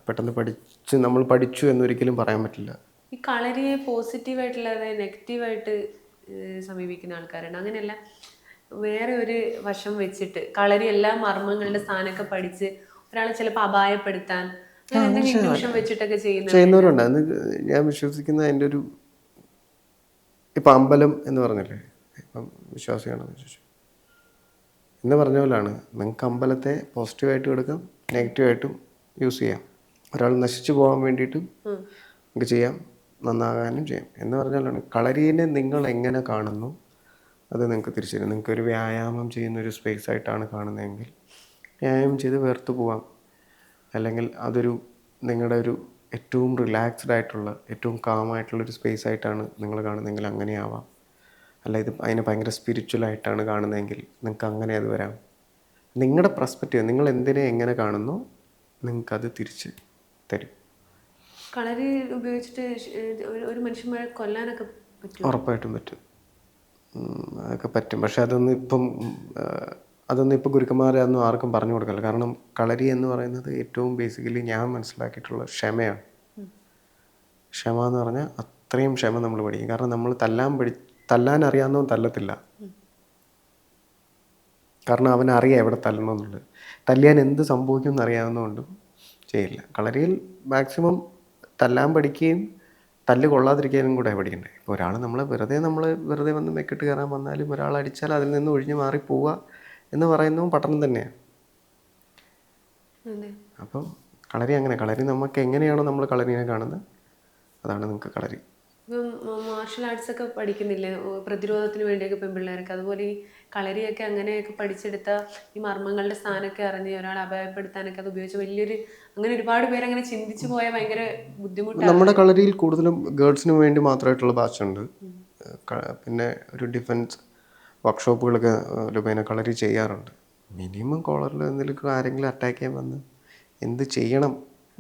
പെട്ടെന്ന് പഠിച്ച് നമ്മൾ പഠിച്ചു എന്നൊരിക്കലും പറയാൻ പറ്റില്ല. ഈ കളരിയെ പോസിറ്റീവായിട്ടുള്ള, അതായത് നെഗറ്റീവായിട്ട് സമീപിക്കുന്ന ആൾക്കാരുണ്ട്. അങ്ങനെയല്ല, വേറെ ഒരു വശം വെച്ചിട്ട് കളരി എല്ലാ മർമ്മങ്ങളുടെ സ്ഥാനമൊക്കെ പഠിച്ച് ഒരാളെ ചിലപ്പോൾ അപായപ്പെടുത്താൻ ഇൻഡ്യൂഷൻ വെച്ചിട്ടൊക്കെ ചെയ്യുന്നത് ചെയ്യുന്നവരുണ്ട്. അത് ഞാൻ വിശ്വസിക്കുന്ന എൻ്റെ ഒരു ഇപ്പം അമ്പലം എന്ന് പറഞ്ഞില്ലേ, ഇപ്പം വിശ്വാസിയാണെന്ന് വിശ്വസിച്ചു എന്ന് പറഞ്ഞ പോലാണ്. നിങ്ങൾക്ക് അമ്പലത്തെ പോസിറ്റീവായിട്ടും എടുക്കാം, നെഗറ്റീവായിട്ടും യൂസ് ചെയ്യാം. ഒരാൾ നശിച്ചു പോകാൻ വേണ്ടിയിട്ടും നിങ്ങൾക്ക് ചെയ്യാം, നന്നാകാനും ചെയ്യാം എന്ന് പറഞ്ഞാലാണ്. കളരീനെ നിങ്ങൾ എങ്ങനെ കാണുന്നു അത് നിങ്ങൾക്ക് തിരിച്ചറിയാം. നിങ്ങൾക്കൊരു വ്യായാമം ചെയ്യുന്നൊരു സ്പേസ് ആയിട്ടാണ് കാണുന്നതെങ്കിൽ വ്യായാമം ചെയ്ത് വേർത്ത് പോവാം. അല്ലെങ്കിൽ അതൊരു നിങ്ങളുടെ ഒരു ഏറ്റവും റിലാക്സ്ഡ് ആയിട്ടുള്ള ഏറ്റവും കാമായിട്ടുള്ളൊരു സ്പേസ് ആയിട്ടാണ് നിങ്ങൾ കാണുന്നതെങ്കിൽ അങ്ങനെയാവാം. അല്ല ഇത് അതിനെ ഭയങ്കര സ്പിരിച്വലായിട്ടാണ് കാണുന്നതെങ്കിൽ നിങ്ങൾക്ക് അങ്ങനെ അത് വരാം. നിങ്ങളുടെ പെർസ്പെക്റ്റീവ്, നിങ്ങൾ എന്തിനെ എങ്ങനെ കാണുന്നു നിങ്ങൾക്കത് തിരിച്ച് തരും. കളരി ഉപയോഗിച്ചിട്ട് ഒരു മനുഷ്യന്മാരെ കൊല്ലാനൊക്കെ പറ്റും? ഉറപ്പായിട്ടും പറ്റും. അതൊക്കെ പറ്റും. പക്ഷെ അതൊന്നും ഇപ്പോൾ ഗുരുക്കന്മാരൊന്നും ആർക്കും പറഞ്ഞു കൊടുക്കില്ല. കാരണം കളരി എന്ന് പറയുന്നത് ഏറ്റവും ബേസിക്കലി ഞാൻ മനസ്സിലാക്കിയിട്ടുള്ള ക്ഷമയാണ്. ക്ഷമ എന്ന് പറഞ്ഞാൽ അത്രയും ക്ഷമ നമ്മൾ പഠിക്കും. കാരണം നമ്മൾ തല്ലാൻ അറിയാവുന്നവൻ തല്ലത്തില്ല. കാരണം അവനറിയാം എവിടെ തല്ലണമെന്നുള്ളത്. തല്ലിയാൻ എന്ത് സംഭവിക്കും എന്നറിയാവുന്നതുകൊണ്ടും ചെയ്യില്ല. കളരിയിൽ മാക്സിമം തല്ലാൻ പഠിക്കുകയും തല്ല് കൊള്ളാതിരിക്കാനും കൂടെ പഠിക്കണ്ടേ. ഇപ്പോൾ ഒരാൾ നമ്മൾ വെറുതെ വന്ന് മെക്കിട്ട് കയറാൻ വന്നാലും ഒരാൾ അടിച്ചാൽ അതിൽ നിന്ന് ഒഴിഞ്ഞു മാറി പോവുക എന്ന് പറയുന്നതും പഠനം തന്നെയാണ്. അപ്പം കളരി അങ്ങനെ, കളരി നമുക്ക് എങ്ങനെയാണോ നമ്മൾ കളരിനെ കാണുന്നത് അതാണ് നിങ്ങൾക്ക് കളരി. ഇപ്പം മാർഷൽ ആർട്സ് ഒക്കെ പഠിക്കുന്നില്ലേ പ്രതിരോധത്തിന് വേണ്ടിയൊക്കെ പെൺപിള്ളേരൊക്കെ, അതുപോലെ ഈ കളരിയൊക്കെ അങ്ങനെയൊക്കെ പഠിച്ചെടുത്ത ഈ മർമ്മങ്ങളുടെ സ്ഥാനമൊക്കെ അറിഞ്ഞ് ഒരാളെ അപായപ്പെടുത്താനൊക്കെ അത് ഉപയോഗിച്ച് വലിയൊരു അങ്ങനെ ഒരുപാട് പേര് അങ്ങനെ ചിന്തിച്ചു പോയാൽ ഭയങ്കര ബുദ്ധിമുട്ടാണ്. നമ്മുടെ കളരിയിൽ കൂടുതലും ഗേൾസിന് വേണ്ടി മാത്രമായിട്ടുള്ള ബാച്ചുണ്ട്. പിന്നെ ഒരു ഡിഫൻസ് വർക്ക്ഷോപ്പുകളൊക്കെ രൂപേണ കളരി ചെയ്യാറുണ്ട്. മിനിമം കോളറിൽ എന്തെങ്കിലും ആരെങ്കിലും അറ്റാക്ക് ചെയ്യാൻ വന്ന് എന്ത് ചെയ്യണം,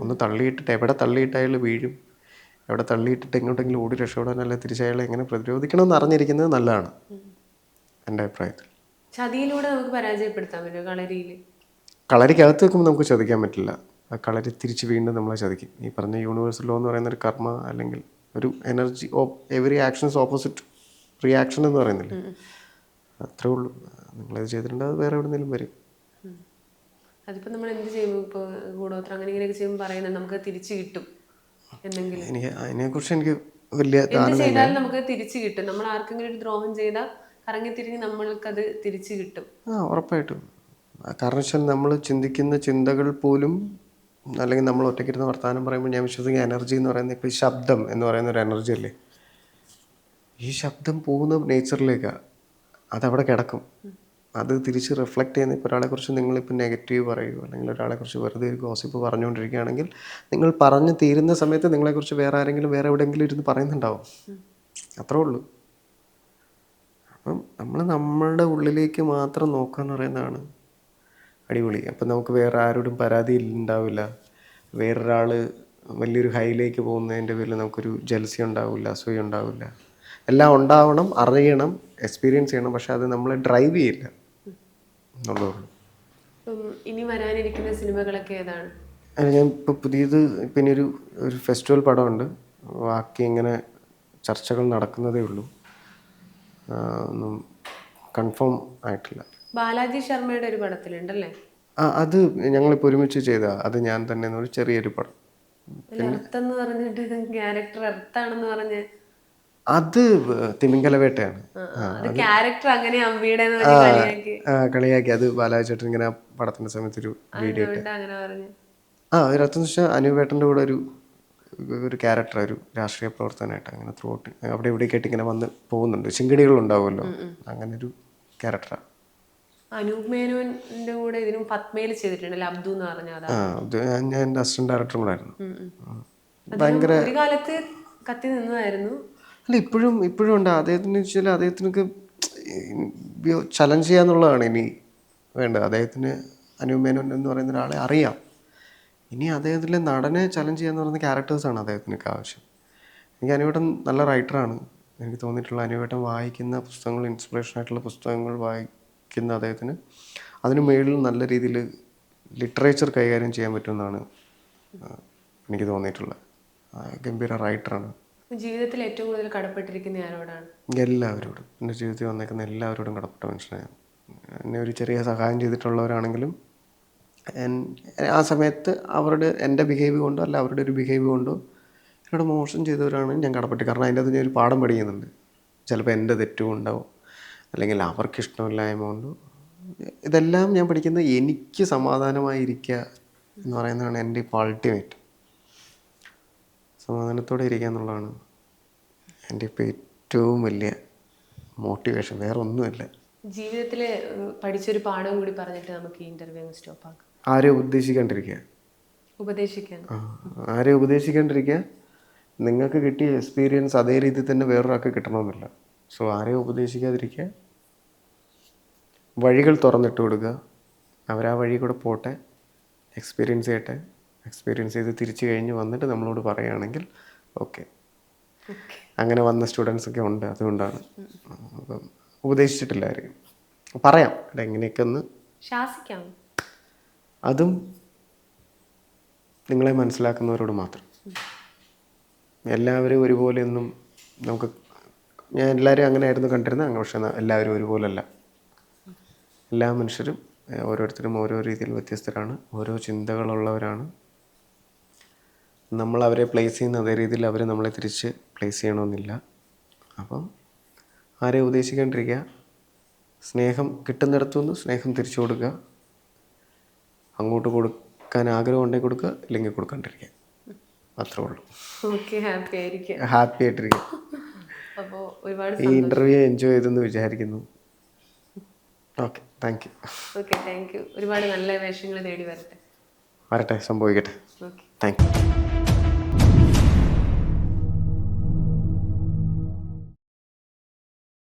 ഒന്ന് തള്ളിയിട്ടിട്ട് എവിടെ തള്ളിയിട്ടായാലും വീഴും, എവിടെ തള്ളിയിട്ടിട്ട് എങ്ങോട്ടെങ്കിലും ഓടി രക്ഷപ്പെടാനല്ല തിരിച്ചയാളെ എങ്ങനെ പ്രതിരോധിക്കണം എന്ന് അറിഞ്ഞിരിക്കുന്നത് നല്ലതാണ് എൻ്റെ അഭിപ്രായത്തിൽ. ചതിയിലൂടെ നമുക്ക് പരാജയപ്പെടുത്താൻ പറ്റും കളരിയിൽ? കളരിക്കകത്ത് വെക്കുമ്പോൾ നമുക്ക് ചതിക്കാൻ പറ്റില്ല. ആ കളരി തിരിച്ച് വീണ്ടും നമ്മളെ ചതിക്കും. ഈ പറഞ്ഞ യൂണിവേഴ്സൽ ലോ എന്ന് പറയുന്ന ഒരു കർമ്മ അല്ലെങ്കിൽ ഒരു energy every actions opposite reaction എന്ന് പറയുന്നില്ലേ, അത്രേ ഉള്ളൂ. നിങ്ങളത് ചെയ്തിട്ടുണ്ട് അത് വേറെ എവിടെയെങ്കിലും വരും. അതിപ്പോൾ നമ്മൾ എന്ത് ചെയ്യുമ്പോൾ ഇപ്പോൾ കൂടോത്രം അങ്ങനെ ഇങ്ങനെയൊക്കെ ചെയ്യുമ്പോൾ പറയുന്നത് നമുക്ക് തിരിച്ചു കിട്ടും എന്തെങ്കിലും? എനിക്ക് അതിനെക്കുറിച്ച് എനിക്ക് വലിയ എന്ത് ചെയ്താലും നമുക്ക് തിരിച്ചു കിട്ടും. നമ്മൾ ആർക്കെങ്കിലും ഒരു ദ്രോഹം ചെയ്താൽ കറങ്ങി തിരിഞ്ഞ് നമ്മൾക്കത് തിരിച്ചു കിട്ടും. ഉറപ്പായിട്ടും. കാരണം വെച്ചാൽ നമ്മൾ ചിന്തിക്കുന്ന ചിന്തകൾ പോലും, അല്ലെങ്കിൽ നമ്മൾ ഒറ്റയ്ക്കിരുന്ന് വർത്തമാനം പറയുമ്പോൾ ഞാൻ വിശ്വസിക്കുന്ന എനർജി എന്ന് പറയുന്നത് ഇപ്പോൾ ഈ ശബ്ദം എന്ന് പറയുന്ന ഒരു എനർജി അല്ലേ. ഈ ശബ്ദം പോകുന്ന നേച്ചറിലേക്കാണ്, അതവിടെ കിടക്കും. അത് തിരിച്ച് റിഫ്ലക്റ്റ് ചെയ്യുന്ന ഇപ്പോൾ ഒരാളെക്കുറിച്ച് നിങ്ങളിപ്പോൾ നെഗറ്റീവ് പറയുമോ അല്ലെങ്കിൽ ഒരാളെക്കുറിച്ച് വെറുതെ ഒരു ഗോസിപ്പ് പറഞ്ഞുകൊണ്ടിരിക്കുകയാണെങ്കിൽ നിങ്ങൾ പറഞ്ഞു തീരുന്ന സമയത്ത് നിങ്ങളെക്കുറിച്ച് വേറെ ആരെങ്കിലും വേറെ എവിടെയെങ്കിലും ഇരുന്ന് പറയുന്നുണ്ടാവും. അത്രേ ഉള്ളൂ. അപ്പം നമ്മൾ നമ്മളുടെ ഉള്ളിലേക്ക് മാത്രം നോക്കുക എന്ന് പറയുന്നതാണ് അടിപൊളി. അപ്പം നമുക്ക് വേറെ ആരോടും പരാതി ഉണ്ടാവില്ല. വേറൊരാൾ വലിയൊരു ഹൈയിലേക്ക് പോകുന്നതിൻ്റെ പേരിൽ നമുക്കൊരു ജലസി ഉണ്ടാവില്ല, അസൂയ ഉണ്ടാവില്ല. എല്ലാം ഉണ്ടാവണം, അറിയണം, എക്സ്പീരിയൻസ് ചെയ്യണം. പക്ഷെ അത് നമ്മളെ ഡ്രൈവ് ചെയ്യില്ല എന്നുള്ളതുള്ളൂ. ഇനി വരാനിരിക്കുന്ന സിനിമകളൊക്കെ ഏതാണ്? ഞാൻ ഇപ്പോൾ പുതിയത് പിന്നെ ഒരു ഫെസ്റ്റിവൽ പടമുണ്ട്. ബാക്കി ഇങ്ങനെ ചർച്ചകൾ നടക്കുന്നതേ ഉള്ളൂ, ഒന്നും കൺഫേം ആയിട്ടില്ല. ബാലാജി ശർമ്മയുടെ ഒരു പടത്തിലുണ്ടല്ലേ? അത് ഞങ്ങളിപ്പോൾ ഒരുമിച്ച് ചെയ്ത അത് ഞാൻ തന്നെ ഒരു ചെറിയൊരു പടം. എർത്തെന്ന് പറഞ്ഞിട്ട് ക്യാരക്ടർ എർത്താണെന്ന് പറഞ്ഞ് അത് തിമിംഗലവേട്ടയാണ്. ക്യാരക്ടർ അങ്ങനെ അമ്പിയുടെ കളിയാക്കി. അത് ബാലാജി ചേട്ടൻ ഇങ്ങനെ പടത്തിന്റെ സമയത്തൊരു വീഡിയോ ഇട്ട് അങ്ങനെ പറഞ്ഞു. ഒരർത്ഥം വെച്ചാൽ അനുവേട്ടൻ്റെ കൂടെ ഒരു ക്യാരക്ടർ, ഒരു രാഷ്ട്രീയ പ്രവർത്തനമായിട്ട് അങ്ങനെ ത്രൂ ഔട്ട് അവിടെ ഇവിടേക്കായിട്ട് ഇങ്ങനെ വന്ന് പോകുന്നുണ്ട്. ചിങ്കടികളുണ്ടാവുമല്ലോ, അങ്ങനെ ഒരു ക്യാരക്ടറാണ്. അനൂപ് മേനോന്റെ കൂടെ ഇതിനും പത്മയിൽ ചെയ്തിട്ടുണ്ടല്ലോ, അബ്ദു എന്ന് പറഞ്ഞാൽ. ഞാൻ എൻ്റെ അസിസ്റ്റന്റ് ഡയറക്ടറും കൂടായിരുന്നു. ഭയങ്കര ഒരു കാലത്ത് കത്തി നിന്നതായിരുന്നു. അല്ല, ഇപ്പോഴും ഉണ്ട്. അദ്ദേഹത്തിന് വെച്ചാൽ അദ്ദേഹത്തിനൊക്കെ ചലഞ്ച് ചെയ്യാന്നുള്ളതാണ് ഇനി വേണ്ടത്. അദ്ദേഹത്തിന് അനൂപ് മേനോൻ എന്ന് പറയുന്ന ഒരാളെ അറിയാം. ഇനി അദ്ദേഹത്തിലെ നടനെ ചലഞ്ച് ചെയ്യാന്ന് പറയുന്ന ക്യാരക്ടേഴ്സാണ് അദ്ദേഹത്തിനൊക്കെ ആവശ്യം. എനിക്ക് അനുവേട്ടൻ നല്ല റൈറ്ററാണ് എനിക്ക് തോന്നിയിട്ടുള്ള. അനുവേട്ടൻ വായിക്കുന്ന പുസ്തകങ്ങൾ, ഇൻസ്പിറേഷൻ ആയിട്ടുള്ള പുസ്തകങ്ങൾ വായിക്കുന്ന അദ്ദേഹത്തിന് അതിന് മുകളിൽ നല്ല രീതിയിൽ ലിറ്ററേച്ചർ കൈകാര്യം ചെയ്യാൻ പറ്റുമെന്നാണ് എനിക്ക് തോന്നിയിട്ടുള്ളത്. ഗംഭീര റൈറ്ററാണ്. ജീവിതത്തിൽ ഏറ്റവും കൂടുതൽ കടപ്പെട്ടിരിക്കുന്ന ആരോടാണ്? എല്ലാവരോടും. എൻ്റെ ജീവിതത്തിൽ വന്നേക്കുന്ന എല്ലാവരോടും കടപ്പെട്ട മനുഷ്യനാണ്. എന്നെ ഒരു ചെറിയ സഹായം ചെയ്തിട്ടുള്ളവരാണെങ്കിലും ആ സമയത്ത് എൻ്റെ ബിഹേവ് കൊണ്ടോ അല്ല അവരുടെ ഒരു ബിഹേവ് കൊണ്ടോ എന്നോട് മോശം ചെയ്തവരാണ് ഞാൻ കടപ്പെട്ട്. കാരണം അതിൻ്റെ അകത്ത് ഞാൻ ഒരു പാഠം പഠിക്കുന്നുണ്ട്. ചിലപ്പോൾ എൻ്റെ തെറ്റും ഉണ്ടാവും, അല്ലെങ്കിൽ അവർക്ക് ഇഷ്ടമില്ലായ്മ കൊണ്ടോ. ഇതെല്ലാം ഞാൻ പഠിക്കുന്നത് എനിക്ക് സമാധാനമായിരിക്കുക എന്ന് പറയുന്നതാണ് എൻ്റെ ഇപ്പോൾ അൾട്ടിമേറ്റ്. സമാധാനത്തോടെ ഇരിക്കുക എന്നുള്ളതാണ് എൻ്റെ ഇപ്പോൾ ഏറ്റവും വലിയ മോട്ടിവേഷൻ. വേറെ ഒന്നുമില്ല. ജീവിതത്തിൽ പഠിച്ചൊരു പാഠവും കൂടി പറഞ്ഞിട്ട് നമുക്ക് ഈ ഇന്റർവ്യൂ സ്റ്റോപ്പ് ആക്കാം. ആരെയും ഉപദേശിക്കാണ്ടിരിക്കുക. ഉപദേശിക്കാൻ ആരെയും ഉപദേശിക്കാണ്ടിരിക്കുക. നിങ്ങൾക്ക് കിട്ടിയ എക്സ്പീരിയൻസ് അതേ രീതിയിൽ തന്നെ വേറൊരാൾക്ക് കിട്ടണമെന്നില്ല. സോ ആരെയും ഉപദേശിക്കാതിരിക്കുക. വഴികൾ തുറന്നിട്ട് കൊടുക്കുക. അവരാ വഴി കൂടെ പോട്ടെ, എക്സ്പീരിയൻസ് ചെയ്യട്ടെ. എക്സ്പീരിയൻസ് ചെയ്ത് തിരിച്ചു കഴിഞ്ഞ് വന്നിട്ട് നമ്മളോട് പറയുകയാണെങ്കിൽ ഓക്കെ. അങ്ങനെ വന്ന സ്റ്റുഡൻസൊക്കെ ഉണ്ട്. അതുകൊണ്ടാണ് അപ്പം ഉപദേശിച്ചിട്ടില്ല ആരെയും. പറയാം എങ്ങനെയൊക്കെ ഒന്ന് ശാസിക്കാം. അതും നിങ്ങളെ മനസ്സിലാക്കുന്നവരോട് മാത്രം. എല്ലാവരും ഒരുപോലെയൊന്നും നമുക്ക്, ഞാൻ എല്ലാവരും അങ്ങനെ ആയിരുന്നു കണ്ടിരുന്നത്. പക്ഷേ എല്ലാവരും ഒരുപോലല്ല. എല്ലാ മനുഷ്യരും ഓരോരുത്തരും ഓരോ രീതിയിൽ വ്യത്യസ്തരാണ്. ഓരോ ചിന്തകളുള്ളവരാണ്. നമ്മൾ അവരെ പ്ലേസ് ചെയ്യുന്ന അതേ രീതിയിൽ അവർ നമ്മളെ തിരിച്ച് പ്ലേസ് ചെയ്യണമെന്നില്ല. അപ്പം ആരെയും ഉപദേശിക്കാണ്ടിരിക്കുക. സ്നേഹം കിട്ടുന്നിടത്തുനിന്ന് സ്നേഹം തിരിച്ചു കൊടുക്കുക. അങ്ങോട്ട് കൊടുക്കാൻ ആഗ്രഹം ഉണ്ടെങ്കിൽ കൊടുക്കുക, ഇല്ലെങ്കിൽ കൊടുക്കാണ്ടിരിക്കുക. അത്രേ ഉള്ളൂ. ഹാപ്പി ആയിട്ടിരിക്കുക. അപ്പോൾ ഒരുപാട് ഈ ഇൻ്റർവ്യൂ എൻജോയ് ചെയ്തെന്ന് വിചാരിക്കുന്നു. Okay, thank you. Okay, thank you. ഒരുപാട് നല്ല വേഷങ്ങൾ തേടി വരട്ടെ. വരട്ടെ, സംഭവിക്കട്ടെ. Okay, thank you.